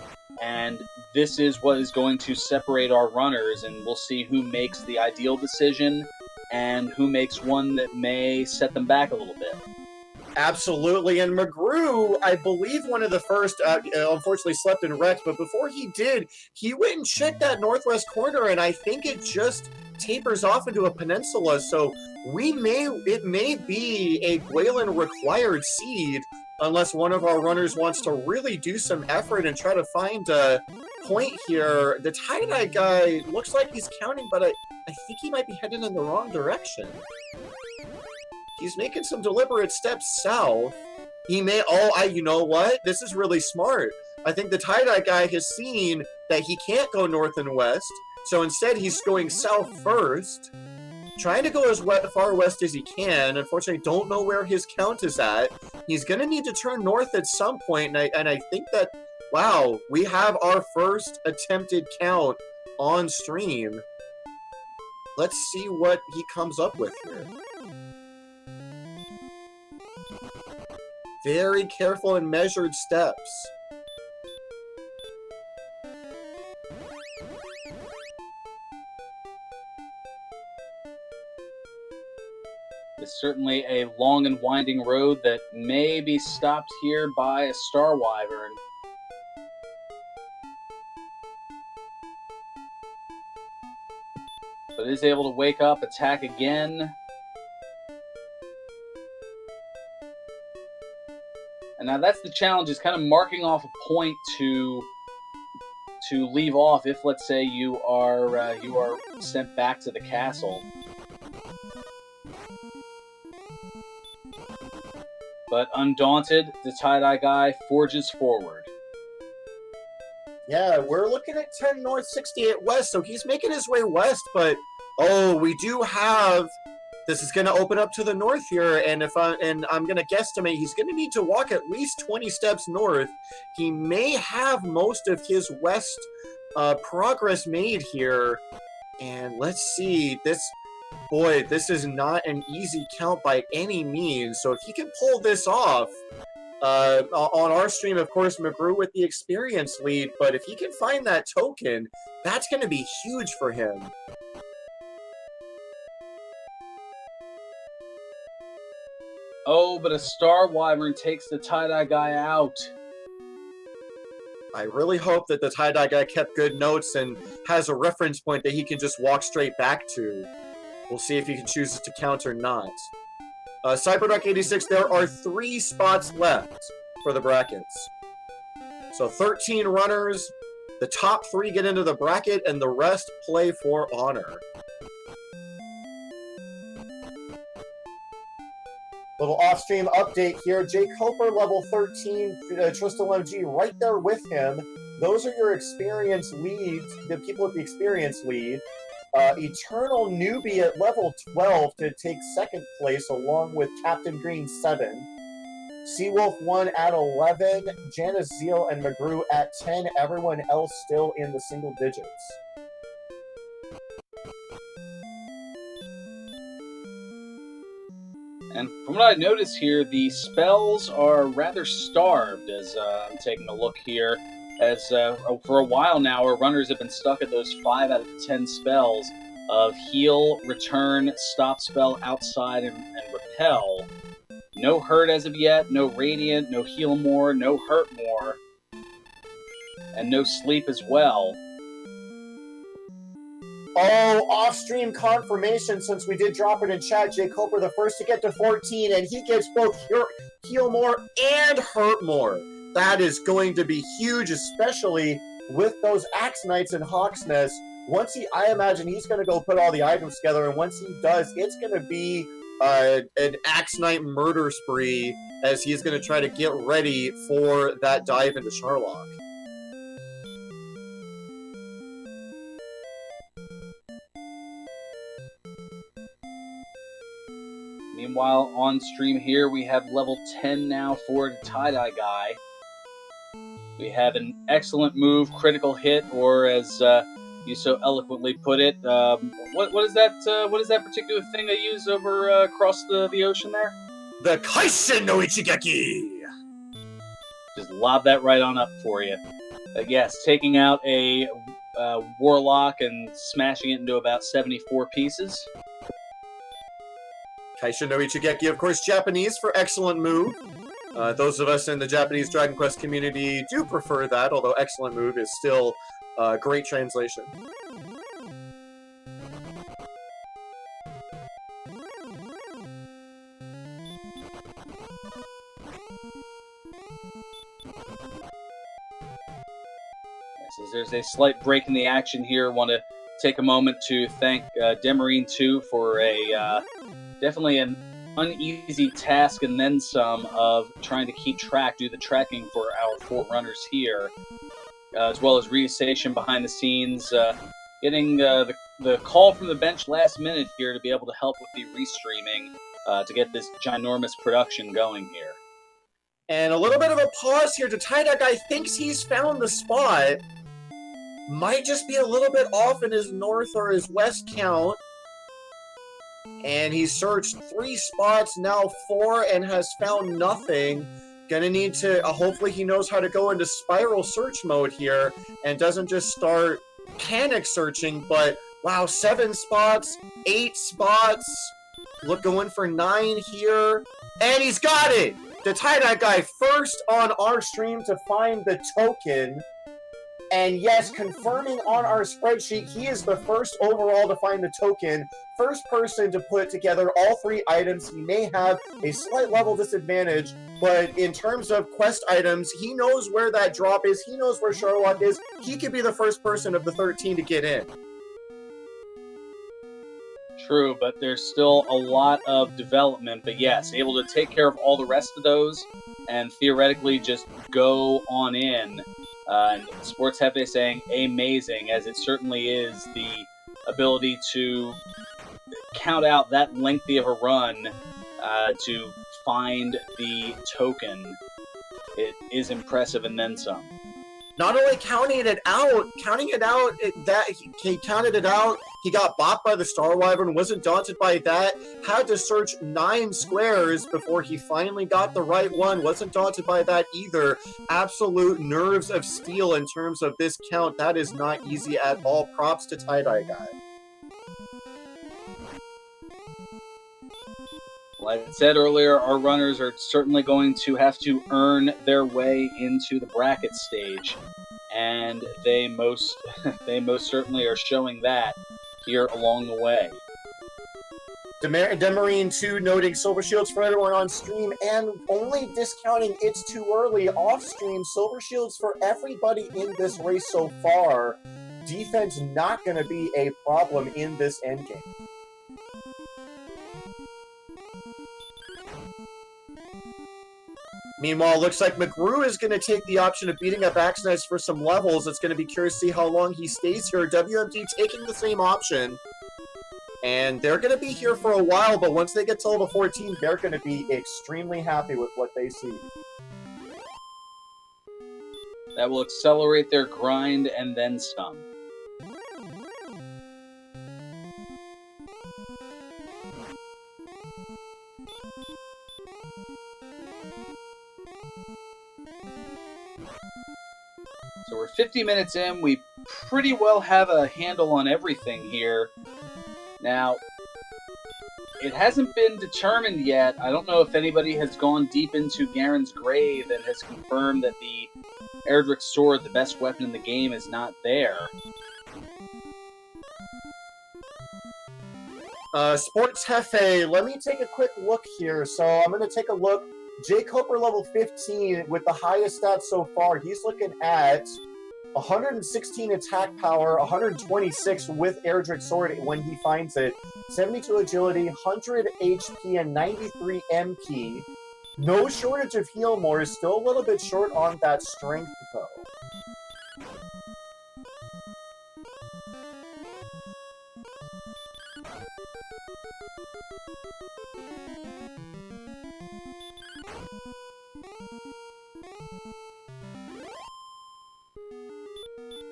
and this is what is going to separate our runners, and we'll see who makes the ideal decision and who makes one that may set them back a little bit. Absolutely, and McGrew, I believe one of the first, unfortunately slept and wrecked, but before he did, he went and checked that northwest corner, and I think it just tapers off into a peninsula, so it may be a Gwaelin required seed, unless one of our runners wants to really do some effort and try to find a point here. The tie-dye guy looks like he's counting, but I think he might be heading in the wrong direction. He's making some deliberate steps south. He may, you know what? This is really smart. I think the tie-dye guy has seen that he can't go north and west, so instead he's going south first, trying to go as far west as he can. Unfortunately, don't know where his count is at. He's going to need to turn north at some point, and I think that, wow, we have our first attempted count on stream. Let's see what he comes up with here. Very careful and measured steps. It's certainly a long and winding road that may be stopped here by a star wyvern. But is able to wake up, attack again. And now that's the challenge, is kind of marking off a point to leave off if, let's say, you are sent back to the castle. But undaunted, the tie-dye guy forges forward. Yeah, we're looking at 10 north, 68 west, so he's making his way west, but we do have, this is going to open up to the north here, and I'm going to guesstimate he's going to need to walk at least 20 steps north. He may have most of his west progress made here, and let's see, this is not an easy count by any means, so if he can pull this off, on our stream, of course, McGrew with the experience lead, but if he can find that token, that's going to be huge for him. Oh, but a star wyvern takes the tie-dye guy out. I really hope that the tie-dye guy kept good notes and has a reference point that he can just walk straight back to. We'll see if he can choose to count or not. Cyberduck86, there are 3 spots left for the brackets. So 13 runners, the top 3 get into the bracket, and the rest play for honor. Little off-stream update here. Jay Coper, level 13, Tristal MG right there with him. Those are your experience leads, the people with the experience lead. Eternal Newbie at level 12 to take second place, along with Captain Green 7. Seawolf 1 at 11, Janice Zeal and McGrew at 10. Everyone else still in the single digits. And from what I notice here, the spells are rather starved, as I'm taking a look here. As for a while now, our runners have been stuck at those 5 out of 10 spells of heal, return, stop spell, outside, and repel. No hurt as of yet, no radiant, no heal more, no hurt more, and no sleep as well. Oh, off-stream confirmation, since we did drop it in chat. Jay Coper, the first to get to 14, and he gets both heal more and hurt more. That is going to be huge, especially with those Axe Knights and Hawk's Nest. I imagine he's going to go put all the items together, and once he does, it's going to be an Axe Knight murder spree, as he's going to try to get ready for that dive into Charlock. Meanwhile, on stream here, we have level 10 now for the tie-dye guy. We have an excellent move, critical hit, or as you so eloquently put it, what is that? What is that particular thing they use over across the ocean there? The Kaisen no Ichigeki! Just lob that right on up for you. Yes, taking out a warlock and smashing it into about 74 pieces. Kaisen no Ichigeki, of course, Japanese for excellent move. Those of us in the Japanese Dragon Quest community do prefer that, although excellent move is still a great translation. So there's a slight break in the action here. I want to take a moment to thank Demarine 2 for a definitely an uneasy task and then some of trying to do the tracking for our 4 runners here, as well as Ryu Station behind the scenes, getting the call from the bench last minute here to be able to help with the restreaming to get this ginormous production going here. And a little bit of a pause here. The tie-dye guy thinks he's found the spot. Might just be a little bit off in his north or his west count. And he searched 3 spots, now 4, and has found nothing. Gonna need to, hopefully he knows how to go into spiral search mode here and doesn't just start panic searching, but wow, 7 spots, 8 spots. Look, going for 9 here. And he's got it! The tie-dye guy first on our stream to find the token. And yes, confirming on our spreadsheet, he is the first overall to find the token. First person to put together all 3 items. He may have a slight level disadvantage, but in terms of quest items, he knows where that drop is. He knows where Sherlock is. He could be the first person of the 13 to get in. True, but there's still a lot of development. But yes, able to take care of all the rest of those and theoretically just go on in. And Sports Hefe saying amazing, as it certainly is, the ability to count out that lengthy of a run to find the token. It is impressive and then some. Not only counting it out, he counted it out. He got bopped by the Star Wyvern, wasn't daunted by that, had to search 9 squares before he finally got the right one, wasn't daunted by that either. Absolute nerves of steel in terms of this count. That is not easy at all. Props to Tie-Dye Guy. Like I said earlier, our runners are certainly going to have to earn their way into the bracket stage, and they most certainly are showing that here along the way. Demarine 2 noting Silver Shields for everyone on stream and only discounting It's Too Early off stream. Silver Shields for everybody in this race so far. Defense not going to be a problem in this endgame. Meanwhile, looks like McGrew is going to take the option of beating up Axnice for some levels. It's going to be curious to see how long he stays here. WMD taking the same option. And they're going to be here for a while, but once they get to level 14, they're going to be extremely happy with what they see. That will accelerate their grind and then some. So we're 50 minutes in. We pretty well have a handle on everything here. Now, it hasn't been determined yet. I don't know if anybody has gone deep into Garen's grave and has confirmed that the Erdrick sword, the best weapon in the game, is not there. Sports Hefe, let me take a quick look here. So I'm going to take a look. Jay Cooper, level 15, with the highest stats so far. He's looking at 116 attack power, 126 with Erdrick sword when he finds it, 72 agility, 100 HP, and 93 MP. No shortage of heal more. Is still a little bit short on that strength, though.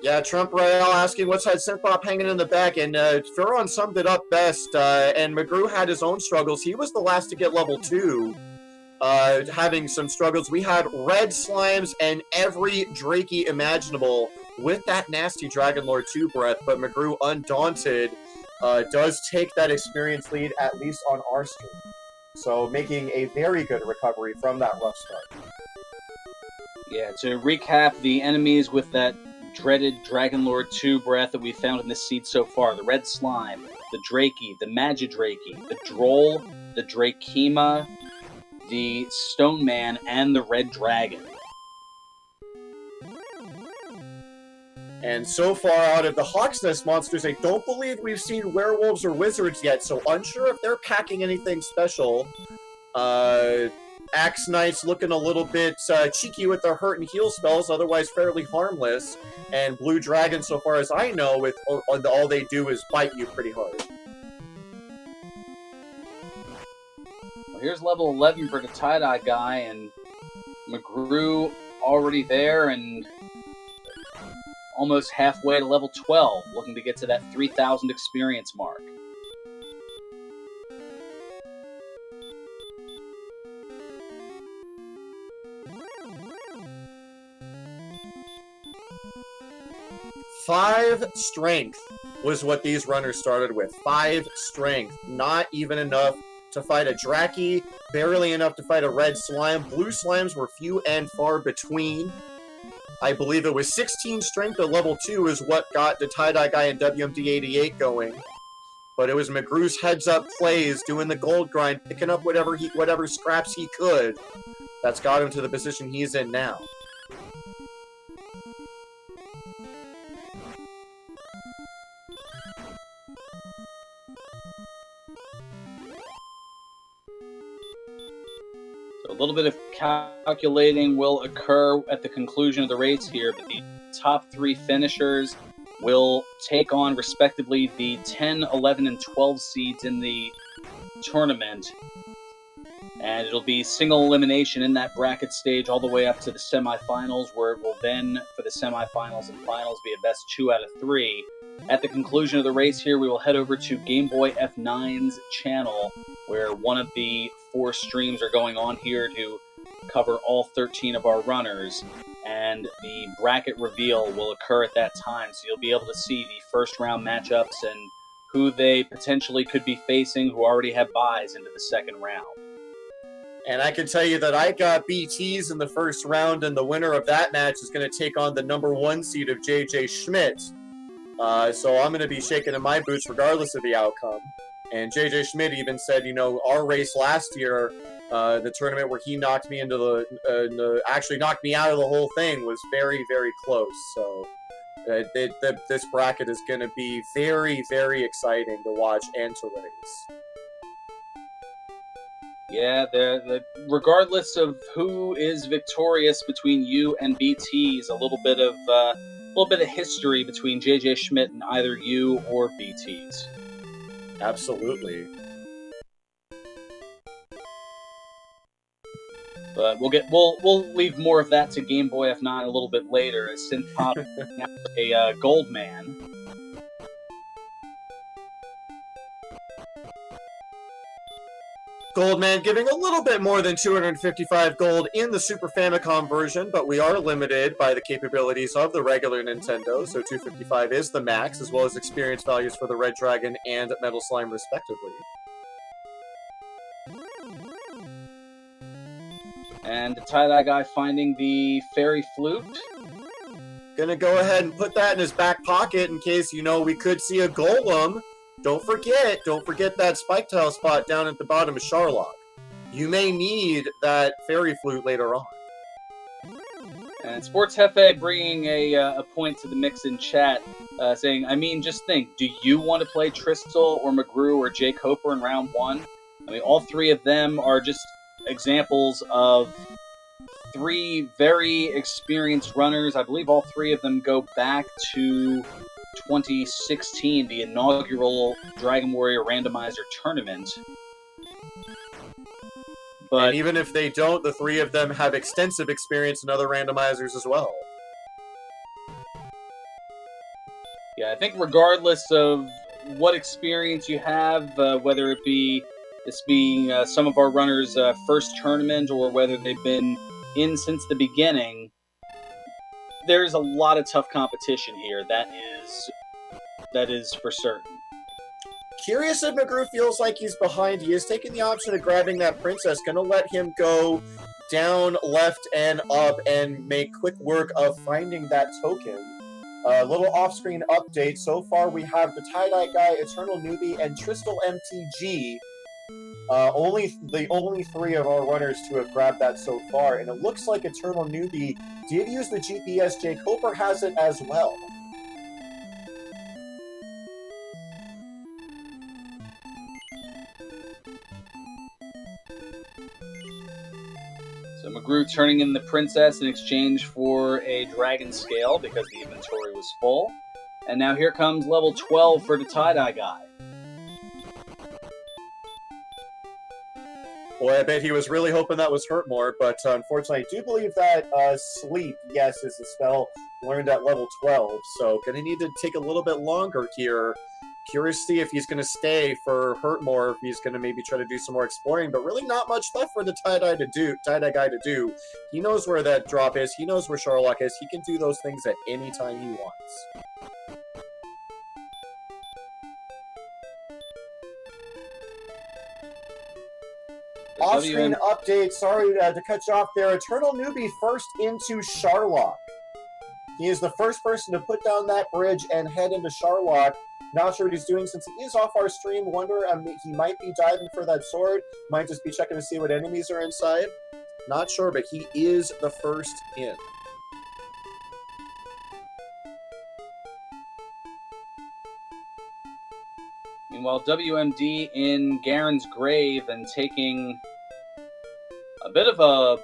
Yeah, Trump Rael asking what's had Synthpop hanging in the back, and Furon summed it up best, and McGrew had his own struggles. He was the last to get level 2, having some struggles. We had red slimes and every Drakey imaginable with that nasty Dragon Lord 2 breath, but McGrew, undaunted, does take that experience lead, at least on our stream. So making a very good recovery from that rough start. Yeah, to recap, the enemies with that dreaded Dragon Lord 2 breath that we found in this seed so far: the Red Slime, the Drakey, the Magidrakey, the Droll, the Drakema, the Stone Man, and the Red Dragon. And so far out of the Hawk's Nest monsters, I don't believe we've seen werewolves or wizards yet, so unsure if they're packing anything special. Axe Knights looking a little bit cheeky with their hurt and heal spells, otherwise fairly harmless. And Blue Dragon, so far as I know, with all they do is bite you pretty hard. Well, here's level 11 for the tie-dye guy, and McGrew already there and almost halfway to level 12, looking to get to that 3,000 experience mark. Five strength was what these runners started with. 5 strength. Not even enough to fight a Draki, barely enough to fight a red slime. Blue slimes were few and far between. I believe it was 16 strength at level 2 is what got the tie-dye guy in WMD 88 going. But it was McGrew's heads-up plays, doing the gold grind, picking up whatever scraps he could. That's got him to the position he's in now. So a little bit of calculating will occur at the conclusion of the race here, but the top 3 finishers will take on, respectively, the 10, 11, and 12 seeds in the tournament. And it'll be single elimination in that bracket stage all the way up to the semifinals, where it will then, for the semifinals and finals, be a best 2 out of 3. At the conclusion of the race here, we will head over to Game Boy F9's channel, where one of the 4 streams are going on here to cover all 13 of our runners. And the bracket reveal will occur at that time, so you'll be able to see the first round matchups and who they potentially could be facing who already have buys into the second round. And I can tell you that I got BTs in the first round, and the winner of that match is going to take on the number 1 seed of JJ Schmidt. So I'm going to be shaking in my boots regardless of the outcome. And JJ Schmidt even said, you know, our race last year, the tournament where he knocked me into actually knocked me out of the whole thing, was very, very close. So this bracket is going to be very, very exciting to watch and to race. Yeah, regardless of who is victorious between you and BTs, a little bit of history between JJ Schmidt and either you or BTs. Absolutely. But we'll leave more of that to Game Boy F9 a little bit later, as Synth Pop a gold man. Goldman giving a little bit more than 255 gold in the Super Famicom version, but we are limited by the capabilities of the regular Nintendo, so 255 is the max, as well as experience values for the Red Dragon and Metal Slime, respectively. And the tie-dye guy finding the fairy flute. Gonna go ahead and put that in his back pocket in case, you know, we could see a golem. Don't forget that spike tile spot down at the bottom of Sharlock. You may need that fairy flute later on. And Sports Hefe bringing a point to the mix in chat, saying, I mean, just think, do you want to play Tristal or McGrew or Jake Hoper in round 1? I mean, all 3 of them are just examples of 3 very experienced runners. I believe all 3 of them go back to 2016, the inaugural Dragon Warrior Randomizer tournament. But and even if they don't, the 3 of them have extensive experience in other randomizers as well. Yeah, I think regardless of what experience you have, whether it be this being some of our runners' first tournament or whether they've been in since the beginning, there's a lot of tough competition here. That is for certain. Curious if McGrew feels like he's behind. He is taking the option of grabbing that princess. Gonna let him go down, left, and up and make quick work of finding that token. A little off-screen update. So far we have the tie-dye guy, Eternal Newbie, and Tristal MTG. The only 3 of our runners to have grabbed that so far, and it looks like Eternal Newbie did use the GPS. Jake Hoper has it as well. So McGrew turning in the princess in exchange for a dragon scale because the inventory was full. And now here comes level 12 for the tie-dye guy. Boy, I bet he was really hoping that was hurt more, but unfortunately, I do believe that Sleep, yes, is a spell learned at level 12, so gonna need to take a little bit longer here. Curious to see if he's gonna stay for Hurtmore, if he's gonna maybe try to do some more exploring, but really not much left for the tie-dye guy to do. He knows where that drop is, he knows where Sharlock is, he can do those things at any time he wants. Off-screen update. Sorry to cut you off there. Eternal Newbie first into Charlock. He is the first person to put down that bridge and head into Charlock. Not sure what he's doing since he is off our stream. Wonder he might be diving for that sword. Might just be checking to see what enemies are inside. Not sure, but he is the first in. Meanwhile, WMD in Garen's grave and taking a little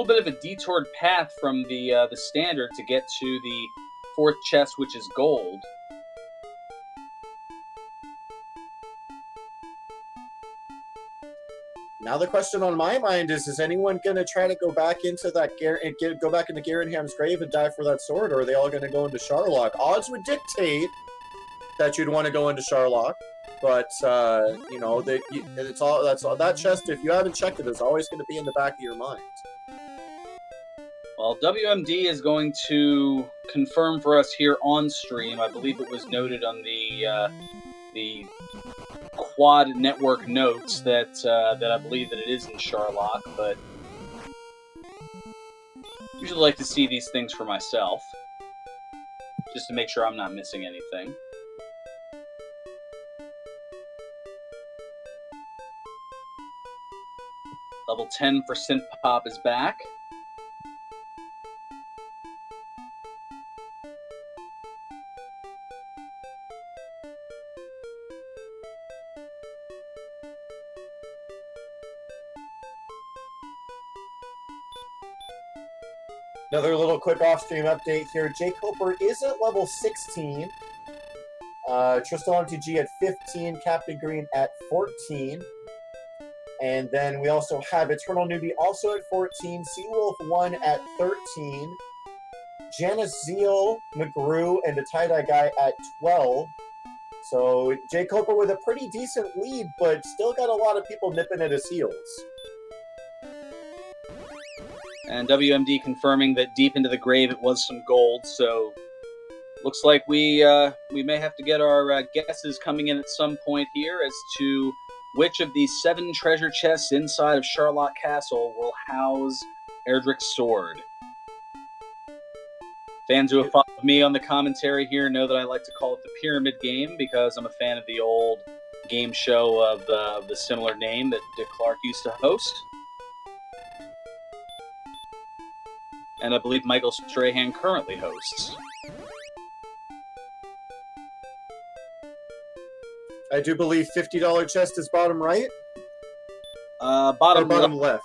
bit of a detoured path from the standard to get to the fourth chest, which is gold. Now the question on my mind is anyone going to try to go back into that go back into Garenham's grave and die for that sword, or are they all going to go into Charlock? Odds would dictate that you'd want to go into Charlock, but you know, that chest, if you haven't checked it, is always going to be in the back of your mind. Well, WMD is going to confirm for us here on stream. I believe it was noted on the Quad Network notes that I believe that it is in Charlock, but usually like to see these things for myself, just to make sure I'm not missing anything. Level 10 for Synth Pop is back. Another little quick off-stream update here. Jay Coper is at level 16. Tristan MTG at 15. Captain Green at 14. And then we also have Eternal Newbie also at 14. Seawolf 1 at 13. Janice Zeal, McGrew, and the Tie-Dye Guy at 12. So Jay Coper with a pretty decent lead, but still got a lot of people nipping at his heels. And WMD confirming that deep into the grave it was some gold, so looks like we may have to get our guesses coming in at some point here as to which of these 7 treasure chests inside of Charlock Castle will house Erdrick's sword. Fans who have followed me on the commentary here know that I like to call it the Pyramid Game because I'm a fan of the old game show of the similar name that Dick Clark used to host. And I believe Michael Strahan currently hosts. I do believe $50 chest is bottom right? Bottom left.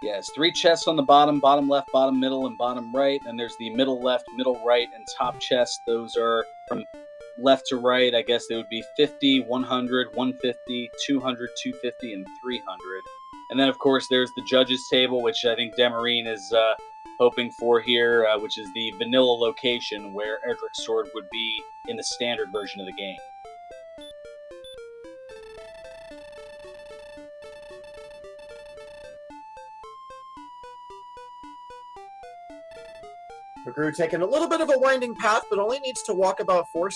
Yes, 3 chests on the bottom left, bottom middle, and bottom right. And there's the middle left, middle right, and top chest. Those are from left to right. I guess they would be 50, 100, 150, 200, 250, and 300. And then, of course, there's the judges' table, which I think Demarine is hoping for here, which is the vanilla location where Erdrick's sword would be in the standard version of the game. McGrew taking a little bit of a winding path, but only needs to walk about four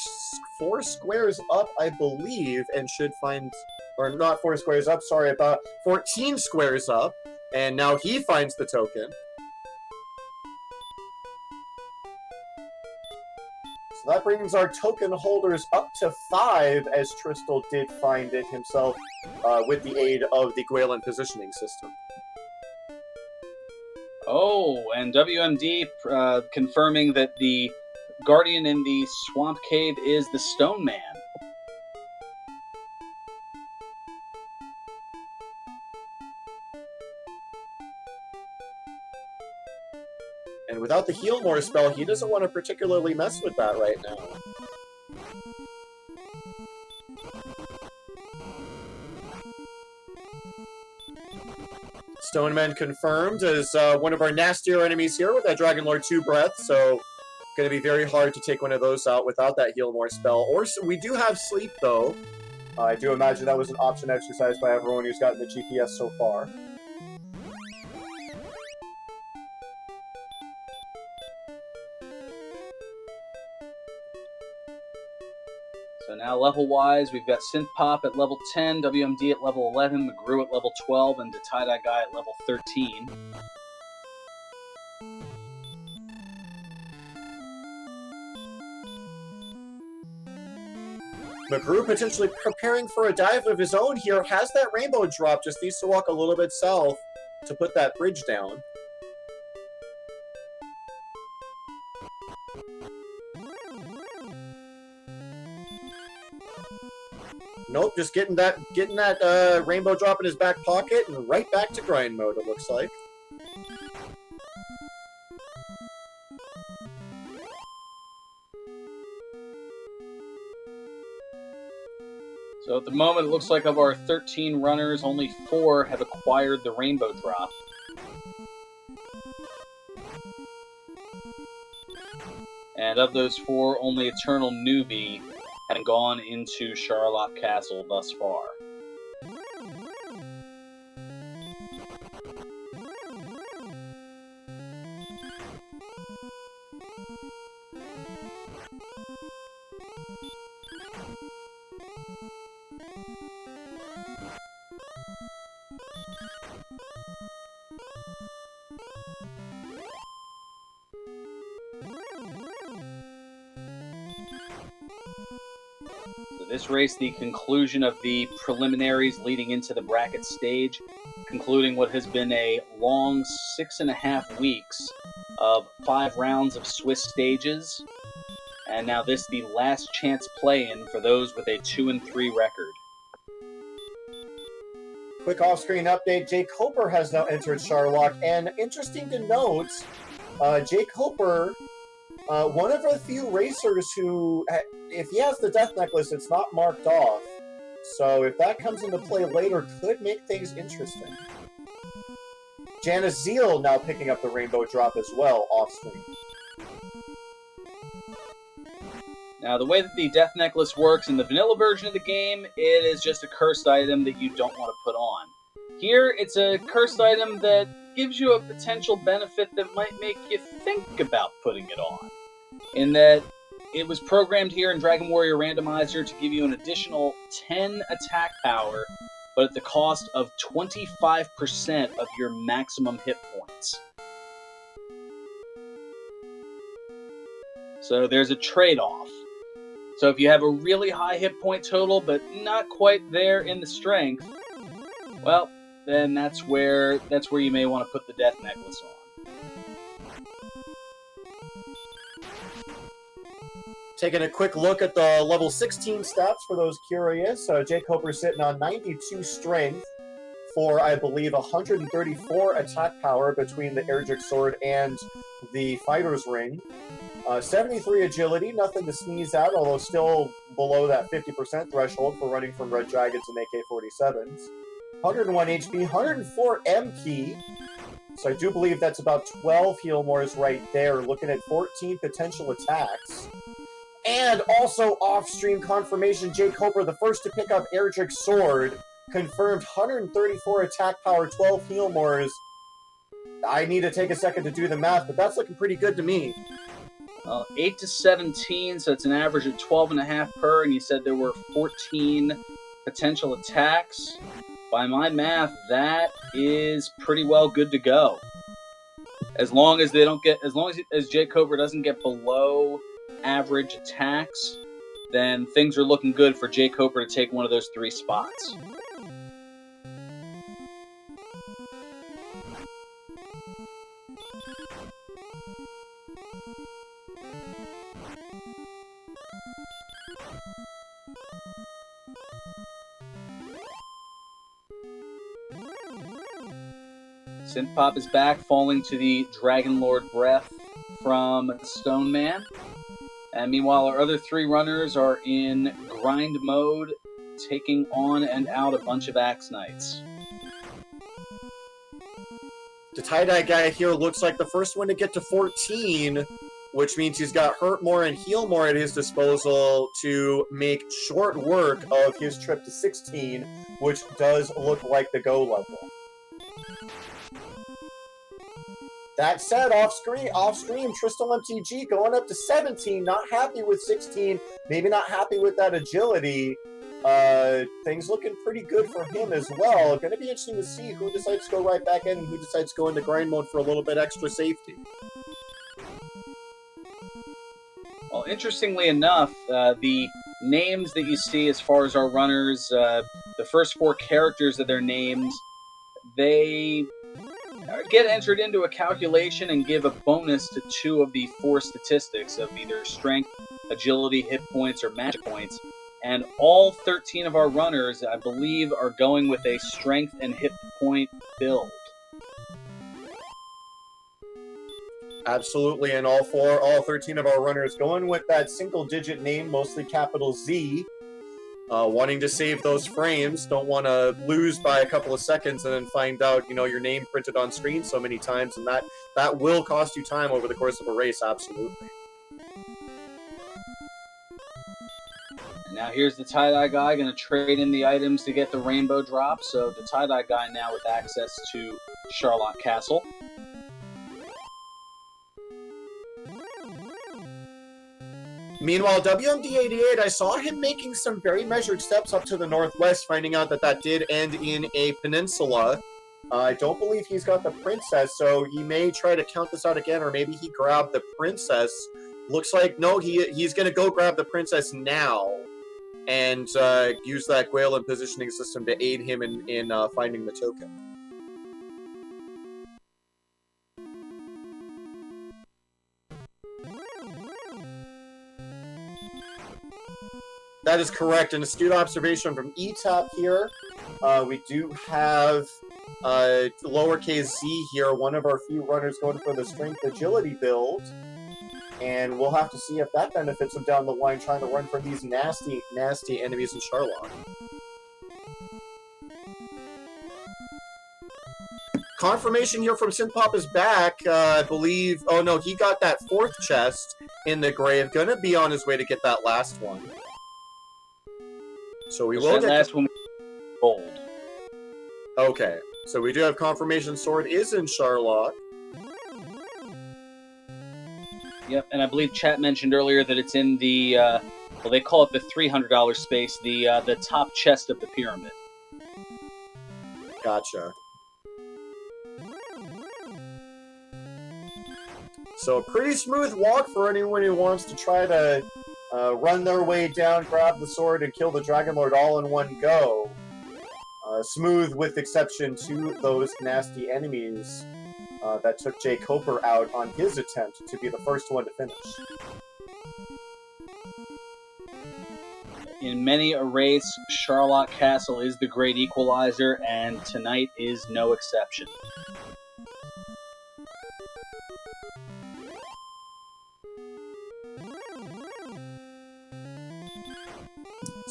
squares up, I believe, and should find... Or not 4 squares up, sorry, about 14 squares up. And now he finds the token. So that brings our token holders up to 5, as Tristal did find it himself with the aid of the Gwaelin positioning system. Oh, and WMD confirming that the Guardian in the Swamp Cave is the Stone Man. And without the Heal More spell, he doesn't want to particularly mess with that right now. Stoneman confirmed as one of our nastier enemies here with that Dragon Lord 2 breath, so going to be very hard to take one of those out without that Heal More spell. Or we do have Sleep, though. I do imagine that was an option exercised by everyone who's gotten the GPS so far. So now level-wise, we've got Synth Pop at level 10, WMD at level 11, McGrew at level 12, and the Tie-Dye Guy at level 13. McGrew potentially preparing for a dive of his own here. Has that rainbow drop, just needs to walk a little bit south to put that bridge down. Nope, just getting that rainbow drop in his back pocket and right back to grind mode, it looks like. So at the moment, it looks like of our 13 runners, only 4 have acquired the rainbow drop. And of those 4, only Eternal Newbie had gone into Charlotte Castle thus far. This race, the conclusion of the preliminaries leading into the bracket stage, concluding what has been a long 6.5 weeks of 5 rounds of Swiss stages, and now this the last chance play-in for those with a 2-3 record. Quick off-screen update, Jake Hoper has now entered Charlotte, and interesting to note, Jake Hoper, one of the few racers who, if he has the death necklace, it's not marked off. So if that comes into play later, could make things interesting. Janice Zeal now picking up the rainbow drop as well, off-screen. Now, the way that the death necklace works in the vanilla version of the game, it is just a cursed item that you don't want to put on. Here, it's a cursed item that gives you a potential benefit that might make you think about putting it on. In that, it was programmed here in Dragon Warrior Randomizer to give you an additional 10 attack power, but at the cost of 25% of your maximum hit points. So there's a trade-off. So if you have a really high hit point total, but not quite there in the strength, well, then that's where you may want to put the death necklace on. Taking a quick look at the level 16 stats for those curious. Jake Hoper sitting on 92 strength for, I believe, 134 attack power between the Erdrick Sword and the Fighter's Ring. 73 agility, nothing to sneeze at, although still below that 50% threshold for running from Red Dragons and AK-47s. 101 HP, 104 MP, so I do believe that's about 12 heal mores right there, looking at 14 potential attacks. And also off-stream confirmation, Jake Hoper, the first to pick up Erdrick's Sword, confirmed 134 attack power, 12 heal mores. I need to take a second to do the math, but that's looking pretty good to me. 8 to 17, so it's an average of 12.5 per, and you said there were 14 potential attacks. By my math, that is pretty well good to go. As long as Jake Hoper doesn't get below average attacks, then things are looking good for Jake Hoper to take one of those 3 spots. Synth Pop is back, falling to the Dragon Lord Breath from Stone Man. And meanwhile, our other 3 runners are in grind mode, taking on and out a bunch of Axe Knights. The tie-dye guy here looks like the first one to get to 14, which means he's got hurt more and heal more at his disposal to make short work of his trip to 16, which does look like the go level. That said, off stream, Tristal MTG going up to 17, not happy with 16, maybe not happy with that agility. Things looking pretty good for him as well. Going to be interesting to see who decides to go right back in and who decides to go into grind mode for a little bit extra safety. Well, interestingly enough, the names that you see as far as our runners, the first 4 characters of their names, they get entered into a calculation and give a bonus to 2 of the 4 statistics of either strength, agility, hit points, or magic points. And all 13 of our runners, I believe, are going with a strength and hit point build. Absolutely, and all 13 of our runners going with that single-digit name, mostly capital Z. Wanting to save those frames, don't want to lose by a couple of seconds and then find out, your name printed on screen so many times, and that will cost you time over the course of a race, absolutely. And now here's the tie-dye guy going to trade in the items to get the rainbow drop, so the tie-dye guy now with access to Charlotte Castle. Meanwhile, WMD88, I saw him making some very measured steps up to the northwest, finding out that did end in a peninsula. I don't believe he's got the princess, so he may try to count this out again, or maybe he grabbed the princess. Looks like, no, he's going to go grab the princess now and use that Gwaelin positioning system to aid him in finding the token. That is correct. An astute observation from ETAP here. We do have lowercase z here, one of our few runners going for the strength agility build. And we'll have to see if that benefits him down the line, trying to run from these nasty, nasty enemies in Charlotte. Confirmation here from Synthpop is back. I believe... Oh, no, he got that 4th chest in the grave. Gonna be on his way to get that last one. So we will get that last one gold. Okay, so we do have confirmation sword is in Charlotte. Yep, and I believe chat mentioned earlier that it's in the well, they call it the $300 space, the top chest of the pyramid. Gotcha. So a pretty smooth walk for anyone who wants to try to run their way down, grab the sword, and kill the Dragon Lord all in one go. Smooth with exception to those nasty enemies that took Jay Coper out on his attempt to be the first one to finish. In many a race, Charlotte Castle is the great equalizer, and tonight is no exception.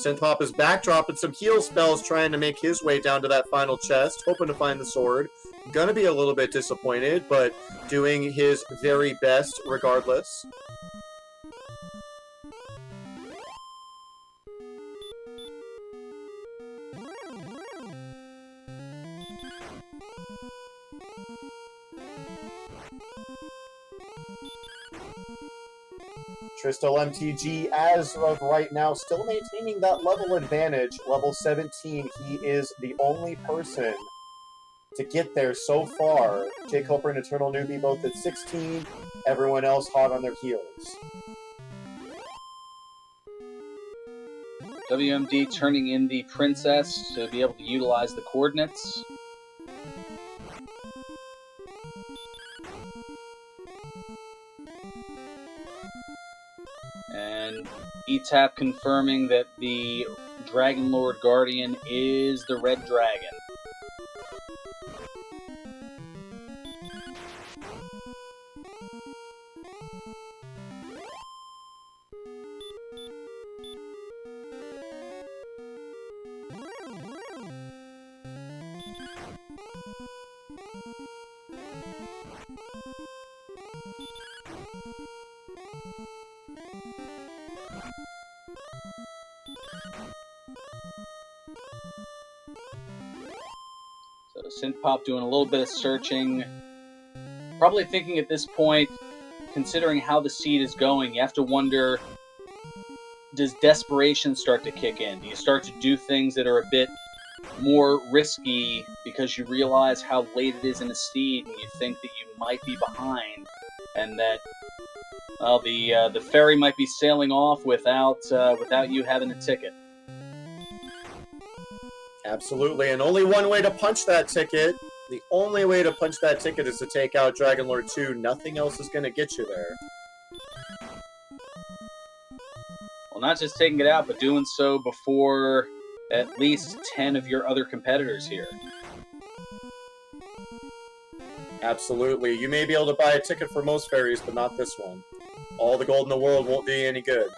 Synthpop is back, dropping some heal spells, trying to make his way down to that final chest, hoping to find the sword. Gonna be a little bit disappointed, but doing his very best regardless. Tristal MTG, as of right now, still maintaining that level advantage. Level 17, he is the only person to get there so far. Jay Coper and Eternal Newbie both at 16, everyone else hot on their heels. WMD turning in the princess to be able to utilize the coordinates. And ETAP confirming that the Dragon Lord Guardian is the Red Dragon. So Synthpop doing a little bit of searching, probably thinking at this point, considering how the seed is going, you have to wonder, does desperation start to kick in? Do you start to do things that are a bit more risky because you realize how late it is in the seed and you think that you might be behind and that the ferry might be sailing off without you having a ticket? Absolutely, and only one way to punch that ticket. The only way to punch that ticket is to take out Dragon Lord 2. Nothing else is going to get you there. Well, not just taking it out, but doing so before at least 10 of your other competitors here. Absolutely. You may be able to buy a ticket for most ferries, but not this one. All the gold in the world won't do you any good.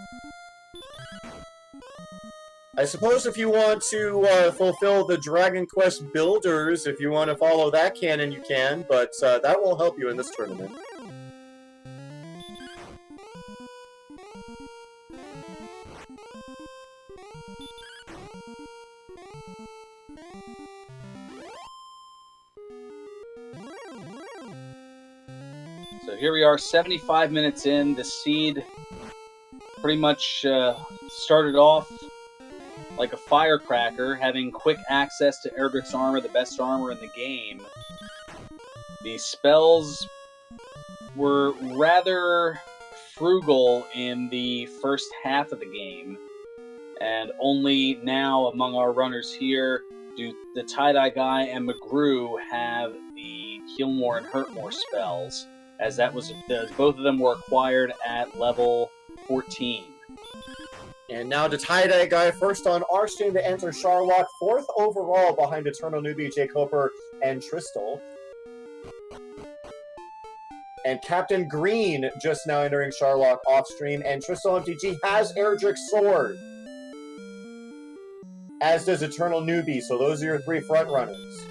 I suppose if you want to fulfill the Dragon Quest builders, if you want to follow that canon, you can, but that won't help you in this tournament. So here we are, 75 minutes in. The seed pretty much started off like a firecracker, having quick access to Erdrick's armor, the best armor in the game. The spells were rather frugal in the first half of the game, and only now among our runners here do the Tie-Dye Guy and McGrew have the Heal More and Hurt More spells, as both of them were acquired at level 14. And now the Tie-Dye Guy, first on our stream to enter Charlock, 4th overall behind Eternal Newbie, Jake Hooper, and Tristal. And Captain Green just now entering Charlock off stream, and Tristal MTG has Erdrick's sword. As does Eternal Newbie, so those are your 3 front runners.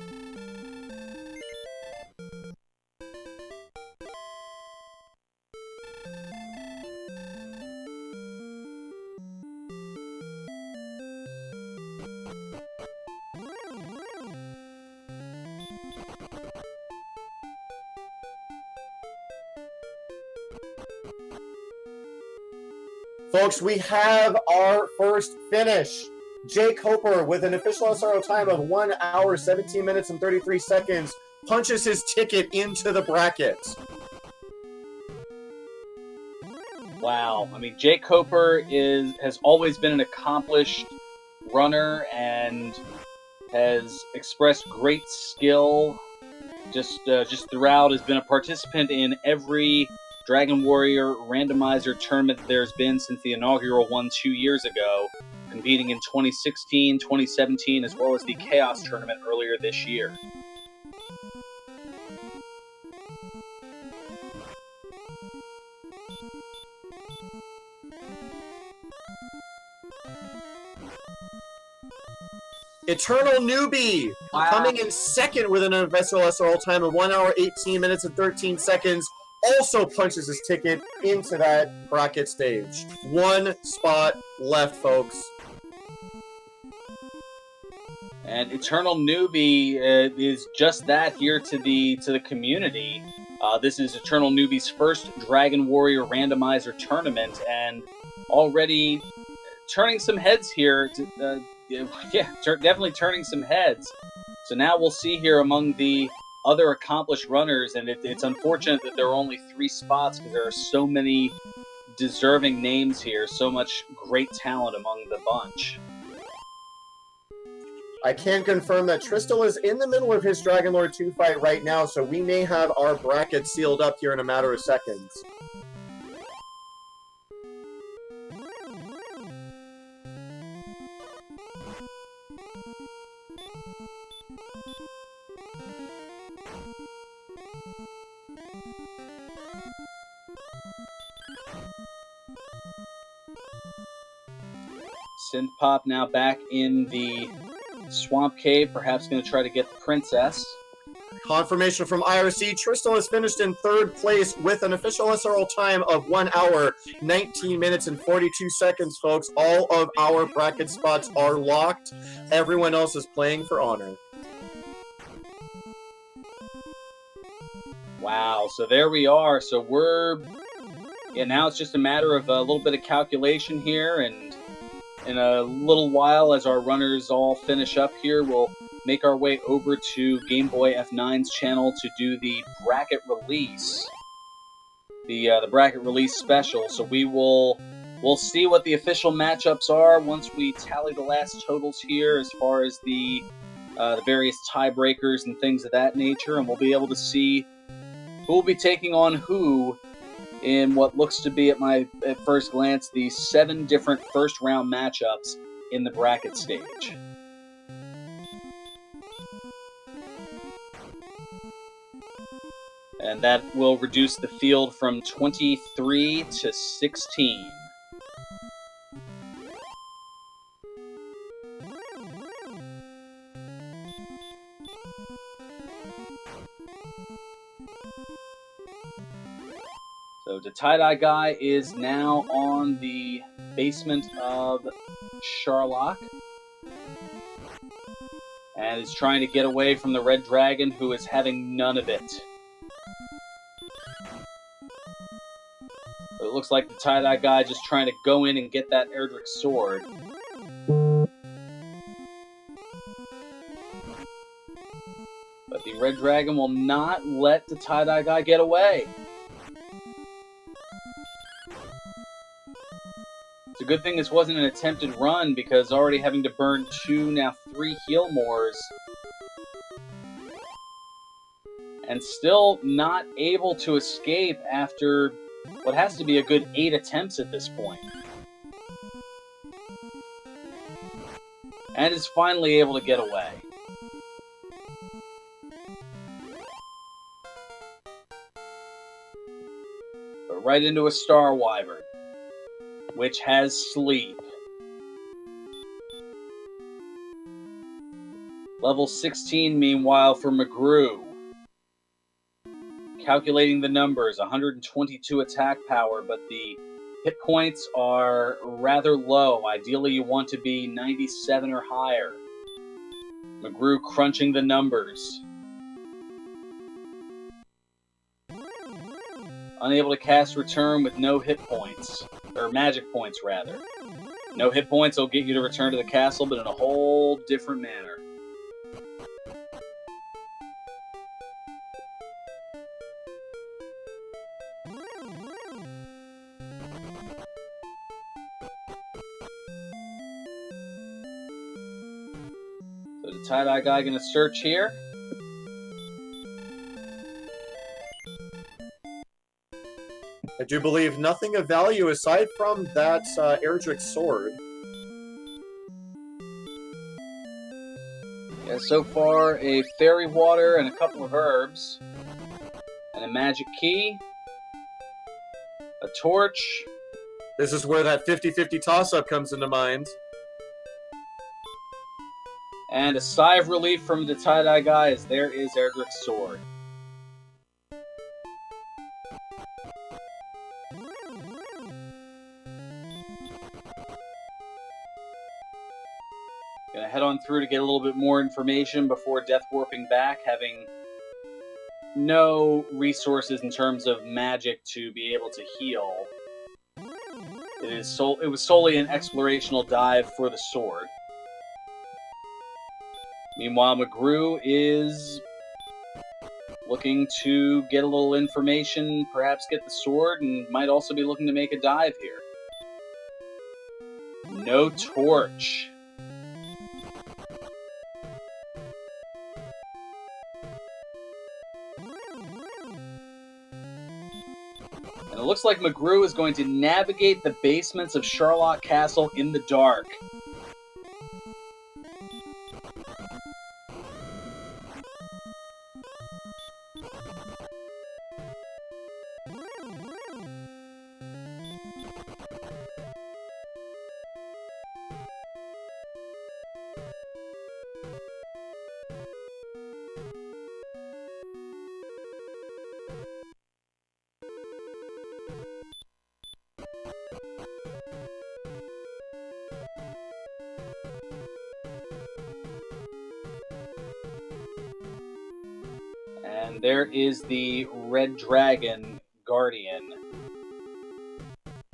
Folks, we have our first finish. Jake Hooper, with an official SRO time of 1 hour, 17 minutes, and 33 seconds, punches his ticket into the bracket. Wow. I mean, Jake Hooper has always been an accomplished runner and has expressed great skill just throughout, has been a participant in every Dragon Warrior Randomizer tournament there's been since the inaugural one 2 years ago, competing in 2016, 2017, as well as the Chaos tournament earlier this year. Eternal Newbie, Wow. coming in second with an official SRO time of 1 hour, 18 minutes, and 13 seconds, also punches his ticket into that bracket stage. 1 spot left, folks. And Eternal Newbie is just that here to the community. This is Eternal Newbie's first Dragon Warrior Randomizer tournament, and already turning some heads here. Definitely turning some heads. So now we'll see here among the other accomplished runners, and it's unfortunate that there are only 3 spots because there are so many deserving names here, so much great talent among the bunch. I can confirm that Tristal is in the middle of his Dragon Lord 2 fight right now, so we may have our bracket sealed up here in a matter of seconds. Synth Pop now back in the Swamp Cave, perhaps going to try to get the Princess. Confirmation from IRC, Tristal has finished in 3rd place with an official SRL time of 1 hour, 19 minutes, and 42 seconds, folks. All of our bracket spots are locked. Everyone else is playing for honor. Wow, so there we are. So yeah, now it's just a matter of a little bit of calculation here, and in a little while, as our runners all finish up here, we'll make our way over to Game Boy F9's channel to do the bracket release, the bracket release special. So we'll see what the official matchups are once we tally the last totals here, as far as the various tiebreakers and things of that nature, and we'll be able to see who will be taking on who in what looks to be, at first glance, the 7 different first-round matchups in the bracket stage. And that will reduce the field from 23 to 16. So the tie-dye guy is now on the basement of Sharlock, and is trying to get away from the Red Dragon, who is having none of it. So it looks like the tie-dye guy just trying to go in and get that Erdrick sword. But the Red Dragon will not let the tie-dye guy get away. It's a good thing this wasn't an attempted run, because already having to burn 2, now 3 heal mores, and still not able to escape after what has to be a good 8 attempts at this point. And is finally able to get away. But right into a Star Wyvern, which has sleep. Level 16, meanwhile, for McGrew. Calculating the numbers, 122 attack power, but the hit points are rather low. Ideally, you want to be 97 or higher. McGrew crunching the numbers. Unable to cast Return with no hit points. Or magic points, rather. No hit points will get you to return to the castle, but in a whole different manner. So the tie-dye guy going to search here. I do believe nothing of value aside from that Erdrick sword. Yeah, so far a fairy water and a couple of herbs. And a magic key. A torch. This is where that 50-50 toss-up comes into mind. And a sigh of relief from the tie-dye guy, as there is Erdrick's sword. Gonna head on through to get a little bit more information before death warping back, having no resources in terms of magic to be able to heal. It was solely an explorational dive for the sword. Meanwhile, McGrew is looking to get a little information, perhaps get the sword, and might also be looking to make a dive here. No torch. And it looks like McGrew is going to navigate the basements of Sharlock Castle in the dark. And there is the Red Dragon Guardian.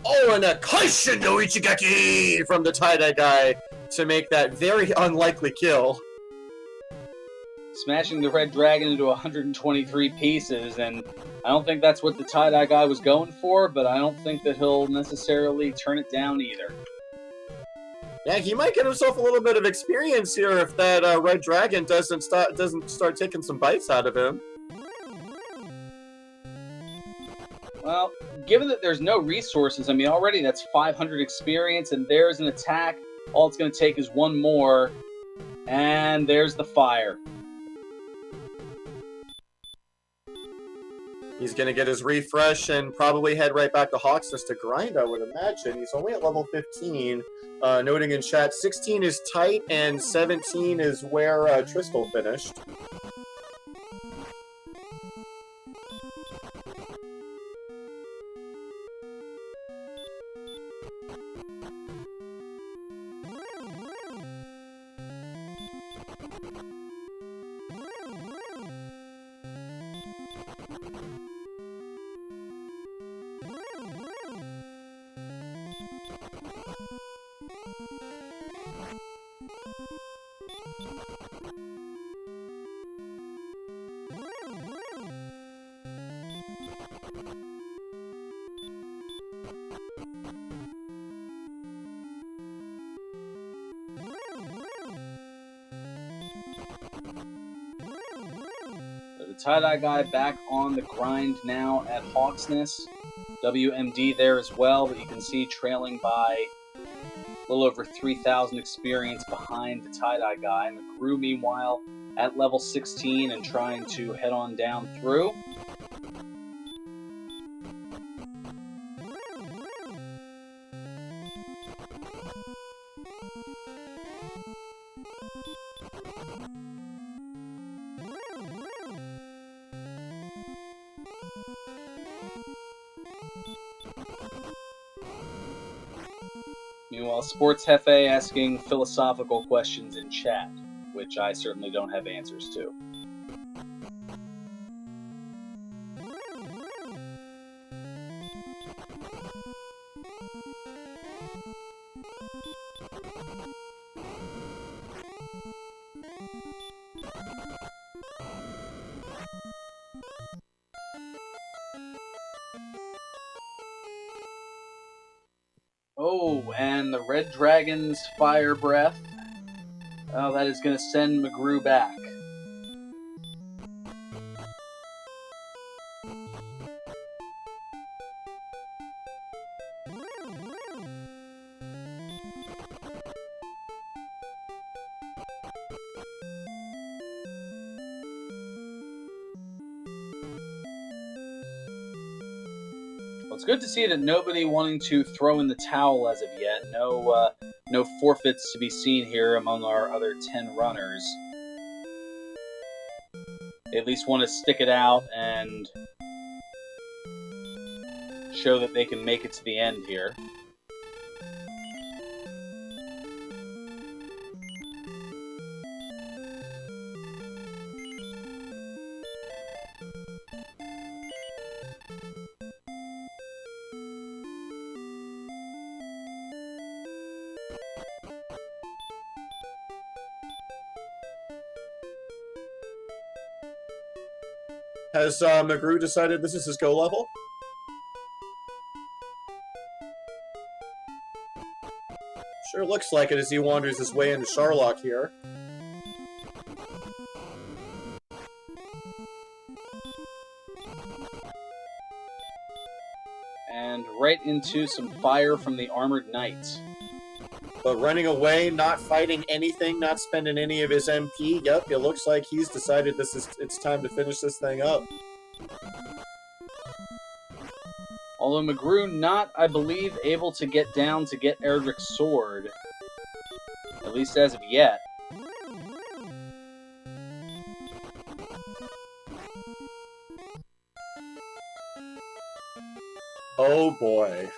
Oh, and a Kaishin no Ichigaki from the tie-dye guy to make that very unlikely kill. Smashing the Red Dragon into 123 pieces, and I don't think that's what the tie-dye guy was going for, but I don't think that he'll necessarily turn it down either. Yeah, he might get himself a little bit of experience here if that Red Dragon doesn't start taking some bites out of him. Well, given that there's no resources, I mean, already that's 500 experience, and there's an attack. All it's going to take is one more, and there's the fire. He's going to get his refresh and probably head right back to Hawksness to grind, I would imagine. He's only at level 15. Noting in chat, 16 is tight, and 17 is where Tristal finished. The tie-dye guy back on the grind now at Hawksness. WMD there as well, but you can see trailing by a little over 3,000 experience behind the tie-dye guy. McGrew, meanwhile, at level 16 and trying to head on down through. Meanwhile, Sports Hefe asking philosophical questions in chat, which I certainly don't have answers to. Oh, and the Red Dragon's Fire Breath. Oh, that is going to send McGrew back. Well, it's good to see that nobody wanting to throw in the towel as of yet. No forfeits to be seen here among our other 10 runners. They at least want to stick it out and show that they can make it to the end here. Has McGrew decided this is his go level? Sure looks like it as he wanders his way into Sharlock here. And right into some fire from the Armored Knights. But running away, not fighting anything, not spending any of his MP. Yep, it looks like he's decided it's time to finish this thing up. Although McGrew not, I believe, able to get down to get Erdrick's sword. At least as of yet. Oh boy.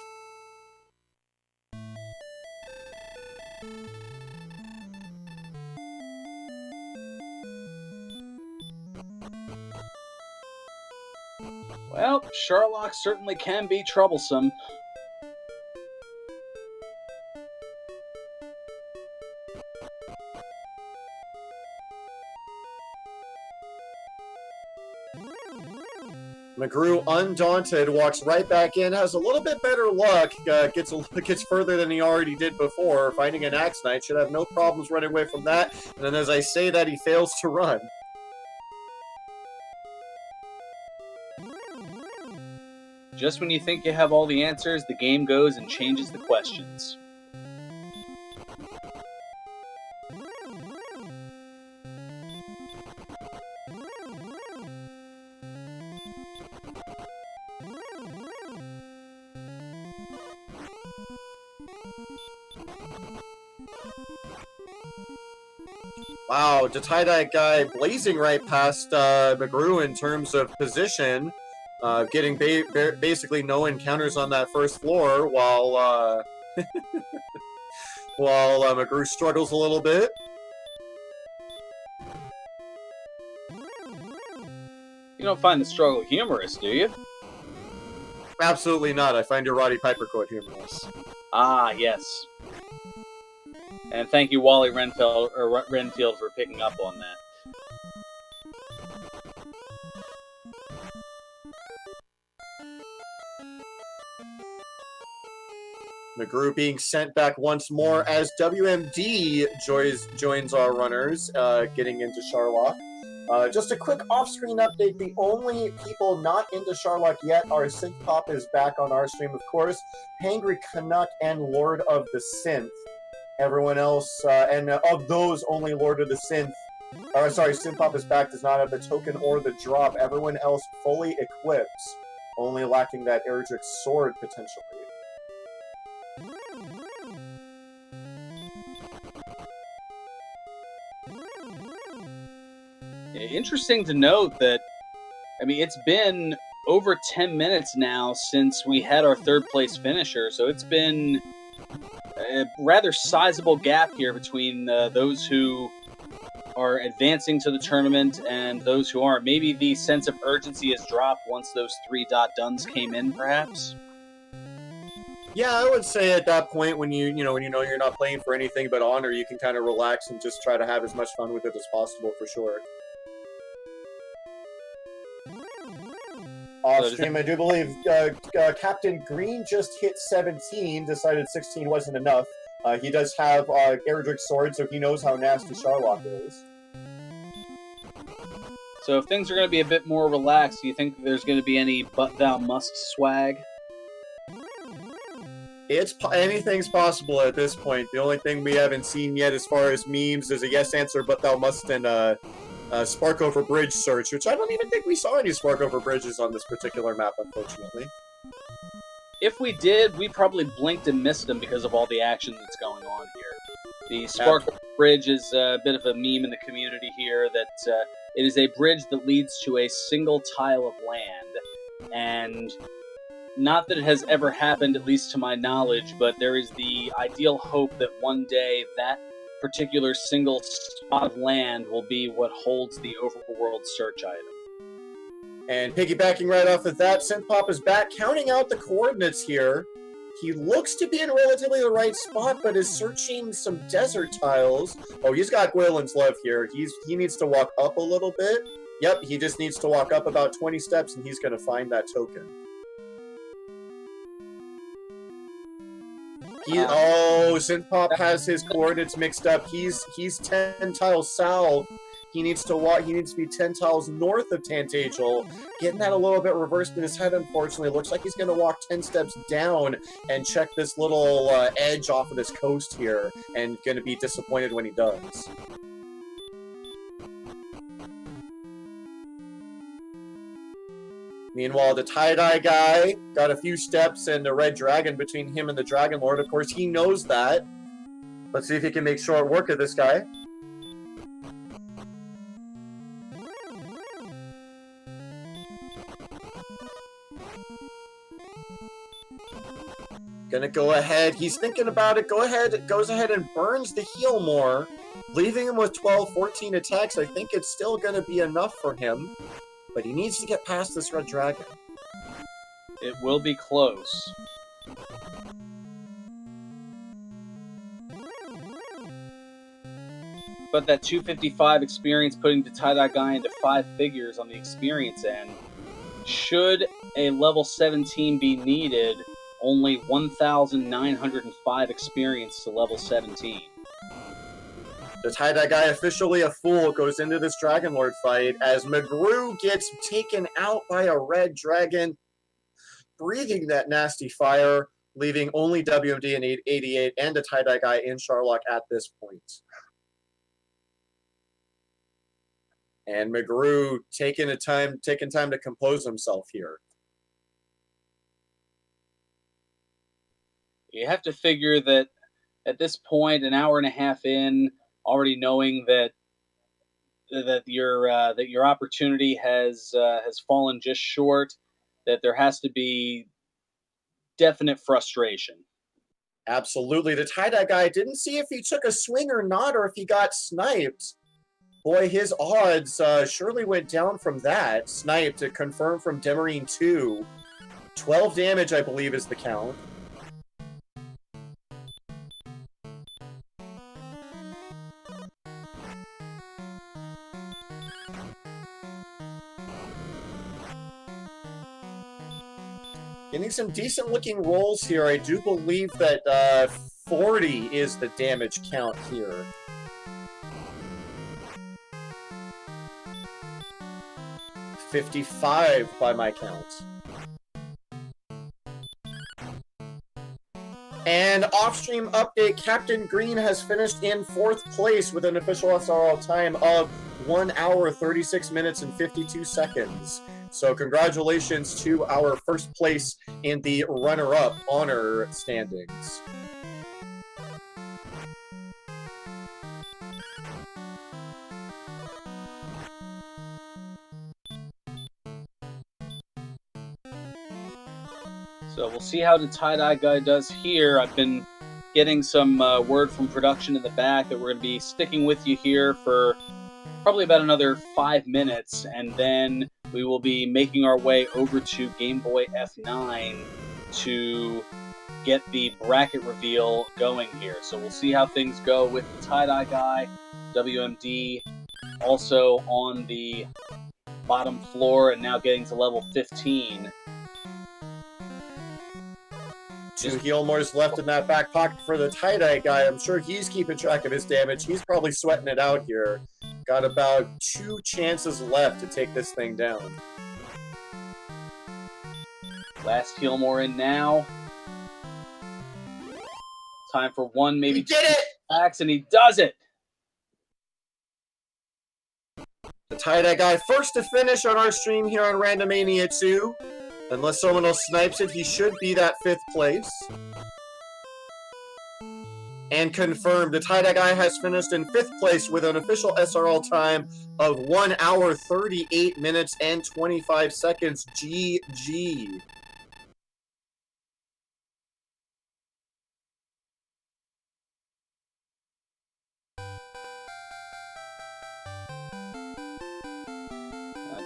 Sherlock certainly can be troublesome. McGrew, undaunted, walks right back in, has a little bit better luck, gets further than he already did before, finding an Axe Knight, should have no problems running away from that, and then as I say that, he fails to run. Just when you think you have all the answers, the game goes and changes the questions. Wow, the tie-dye guy blazing right past McGrew in terms of position, getting basically no encounters on that first floor, while McGrew struggles a little bit. You don't find the struggle humorous, do you? Absolutely not. I find your Roddy Piper quote humorous. Ah, yes. And thank you, Wally Renfield, for picking up on that. McGrew being sent back once more as WMD joins our runners, getting into Sherlock. Just a quick off-screen update. The only people not into Sherlock yet are Synth Pop is back on our stream, of course, Hangry Canuck, and Lord of the Synth. Everyone else, and of those, only Lord of the Synth, Synth Pop is back, does not have the token or the drop. Everyone else fully equips, only lacking that Erdrick sword, potentially. Interesting to note that, I mean, it's been over 10 minutes now since we had our third place finisher, so it's been a rather sizable gap here between those who are advancing to the tournament and those who aren't. Maybe the sense of urgency has dropped once those 3 duns came in, perhaps? Yeah, I would say at that point, when you know you're not playing for anything but honor, you can kind of relax and just try to have as much fun with it as possible, for sure. Off stream, I do believe Captain Green just hit 17, decided 16 wasn't enough. He does have Erdrick's sword, so he knows how nasty Sherlock is. So if things are going to be a bit more relaxed, do you think there's going to be any but thou must swag? Anything's possible at this point. The only thing we haven't seen yet as far as memes is a yes answer, but thou must, and Spark Over Bridge search, which I don't even think we saw any Spark Over Bridges on this particular map, unfortunately. If we did, we probably blinked and missed them because of all the action that's going on here. The Spark Over Bridge is a bit of a meme in the community here, that it is a bridge that leads to a single tile of land, and not that it has ever happened, at least to my knowledge, but there is the ideal hope that one day that particular single spot of land will be what holds the overworld search item. And piggybacking right off of that, Synth Pop is back, counting out the coordinates here. He looks to be in relatively the right spot, but is searching some desert tiles. Oh, he's got Gwayland's love here. He needs to walk up a little bit. Yep, he just needs to walk up about 20 steps, and he's going to find that token. Synth Pop has his coordinates mixed up. He's 10 tiles south. He needs to be 10 tiles north of Tantagel. Getting that a little bit reversed in his head, unfortunately. Looks like he's going to walk 10 steps down and check this little edge off of this coast here, and going to be disappointed when he does. Meanwhile, the tie-dye guy got a few steps and the red dragon between him and the Dragon Lord. Of course, he knows that. Let's see if he can make short work of this guy. Gonna go ahead. He's thinking about it. Goes ahead and burns the heal more, leaving him with 12, 14 attacks. I think it's still gonna be enough for him. But he needs to get past this red dragon. It will be close. But that 255 experience putting the tie-dye guy into 5 figures on the experience end. Should a level 17 be needed, only 1,905 experience to level 17. The tie-dye guy, officially a fool, goes into this Dragon Lord fight as McGrew gets taken out by a red dragon, breathing that nasty fire, leaving only WMD and 88 and the tie-dye guy in Sharlock at this point. And McGrew taking time to compose himself here. You have to figure that at this point, an hour and a half in, already knowing that your opportunity has fallen just short, that there has to be definite frustration. Absolutely. The tie-dye guy didn't see if he took a swing or not, or if he got sniped. Boy, his odds surely went down from that. Sniped, to confirm from Demarine 2. 12 damage, I believe, is the count. Getting some decent-looking rolls here. I do believe that 40 is the damage count here. 55 by my count. And off-stream update, Captain Green has finished in 4th place with an official SRL time of 1 hour, 36 minutes, and 52 seconds. So congratulations to our first place in the runner-up honor standings. So we'll see how the tie-dye guy does here. I've been getting some word from production in the back that we're going to be sticking with you here for probably about another 5 minutes, and then we will be making our way over to Game Boy F9 to get the bracket reveal going here. So we'll see how things go with the tie-dye guy, WMD, also on the bottom floor and now getting to level 15. 2 Gilmore's left in that back pocket for the tie-dye guy. I'm sure he's keeping track of his damage. He's probably sweating it out here. Got about 2 chances left to take this thing down. Last Gilmore in now. Time for one, maybe He did it! attacks, and he does it! The tie-dye guy first to finish on our stream here on Randomania 2. Unless someone else snipes it, he should be that 5th place. And confirmed, the tie-dye guy has finished in 5th place with an official SRL time of 1 hour, 38 minutes, and 25 seconds. GG.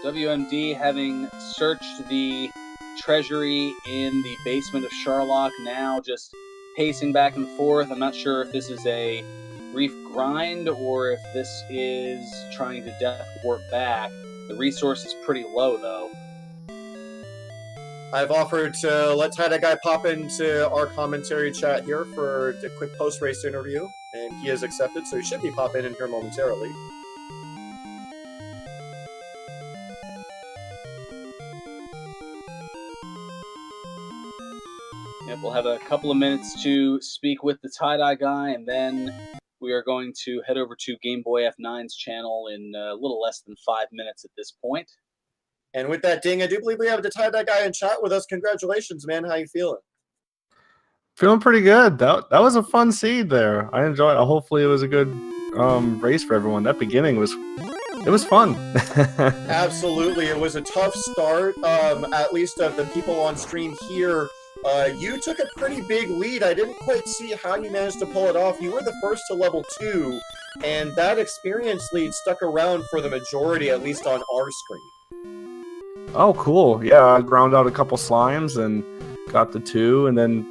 WMD, having searched the treasury in the basement of Sharlock, now just pacing back and forth. I'm not sure if this is a brief grind or if this is trying to death warp back. The resource is pretty low, though. I've offered to let tie-dye guy pop into our commentary chat here for a quick post-race interview, and he has accepted, so he should be popping in here momentarily. Yep, we'll have a couple of minutes to speak with the tie-dye guy, and then we are going to head over to Game Boy F9's channel in a little less than 5 minutes at this point. And with that ding, I do believe we have the tie-dye guy in chat with us. Congratulations, man. How you feeling? Feeling pretty good. That was a fun seed there. I enjoyed it. Hopefully it was a good race for everyone. That beginning was fun. Absolutely. It was a tough start. At least of the people on stream here. You took a pretty big lead. I didn't quite see how you managed to pull it off. You were the first to level 2, and that experience lead stuck around for the majority, at least on our screen. Oh, cool. Yeah, I ground out a couple slimes and got the 2, and then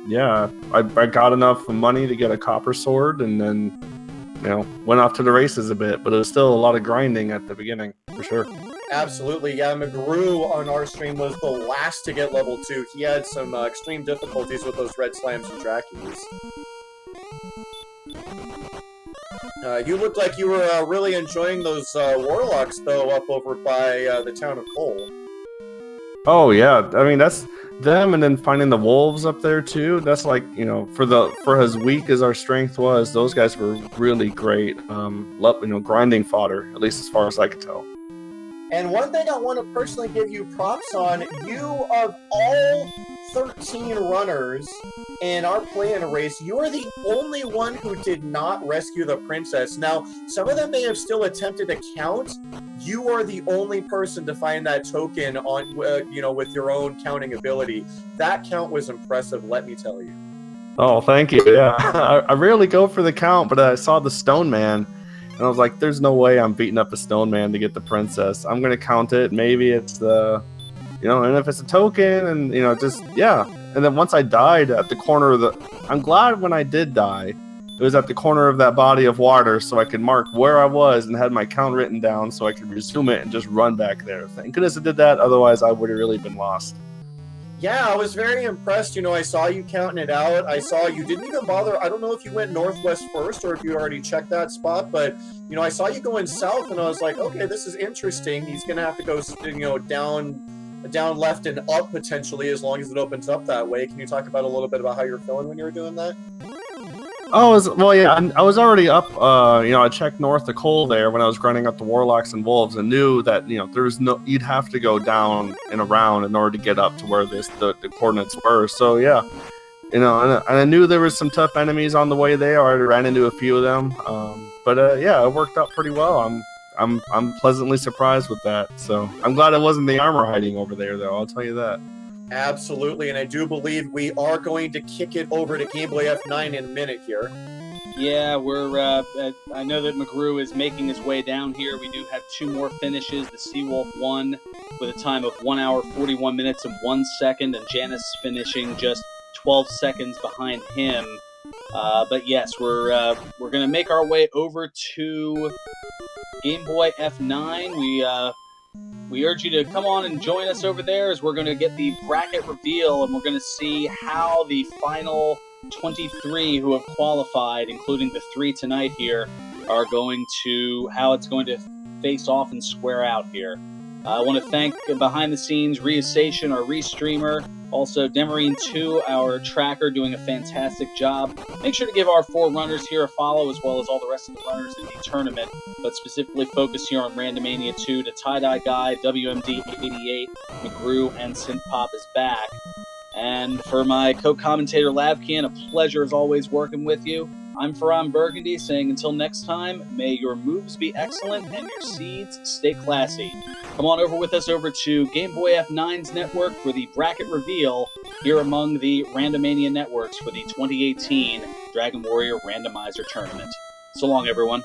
I got enough money to get a copper sword, and then went off to the races a bit. But it was still a lot of grinding at the beginning, for sure. Absolutely, yeah. McGrew on our stream was the last to get level 2. He had some extreme difficulties with those red slimes and drackies. You looked like you were really enjoying those warlocks, though, up over by the town of Cole. Oh yeah, I mean that's them, and then finding the wolves up there too. That's like for as weak as our strength was, those guys were really great. Grinding fodder, at least as far as I could tell. And one thing I want to personally give you props on, you of all 13 runners in our play-in race, you are the only one who did not rescue the princess. Now, some of them may have still attempted to count. You are the only person to find that token on, with your own counting ability. That count was impressive, let me tell you. Oh, thank you. Yeah, I rarely go for the count, but I saw the stone man. And I was like, there's no way I'm beating up a stone man to get the princess. I'm going to count it. Maybe it's and if it's a token and, And then once I died at the corner of I'm glad when I did die, it was at the corner of that body of water so I could mark where I was and had my count written down so I could resume it and just run back there. Thank goodness I did that. Otherwise, I would have really been lost. Yeah, I was very impressed. I saw you counting it out. I saw you didn't even bother. I don't know if you went northwest first or if you already checked that spot, but, I saw you going south, and I was like, okay, this is interesting. He's going to have to go, down left and up potentially as long as it opens up that way. Can you talk about a little bit about how you're feeling when you were doing that? I was already up. I checked north of Cole there when I was grinding up the warlocks and wolves, and knew that you'd have to go down and around in order to get up to where the coordinates were. So and I knew there was some tough enemies on the way there. I already ran into a few of them, but it worked out pretty well. I'm pleasantly surprised with that. So I'm glad it wasn't the armor hiding over there, though. I'll tell you that. Absolutely, and I do believe we are going to kick it over to Game Boy F9 in a minute here. Yeah, I know that McGrew is making his way down here. We do have 2 more finishes. The Seawolf won with a time of 1 hour, 41 minutes, and 1 second, and Janice finishing just 12 seconds behind him. But yes, we're going to make our way over to Game Boy F9. We urge you to come on and join us over there as we're going to get the bracket reveal, and we're going to see how the final 23 who have qualified, including the 3 tonight here, how it's going to face off and square out here. I want to thank behind the scenes Reusation, our restreamer, also Demarine2, our tracker, doing a fantastic job. Make sure to give our 4 runners here a follow, as well as all the rest of the runners in the tournament, but specifically focus here on Randomania 2 to Tie-Dye Guy, WMD88, McGrew, and Synthpop is back. And for my co-commentator Lavkian, a pleasure as always working with you. I'm Ferran Burgundy saying until next time, may your moves be excellent and your seeds stay classy. Come on over with us over to Game Boy F9's network for the bracket reveal here among the Randomania networks for the 2018 Dragon Warrior Randomizer Tournament. So long, everyone.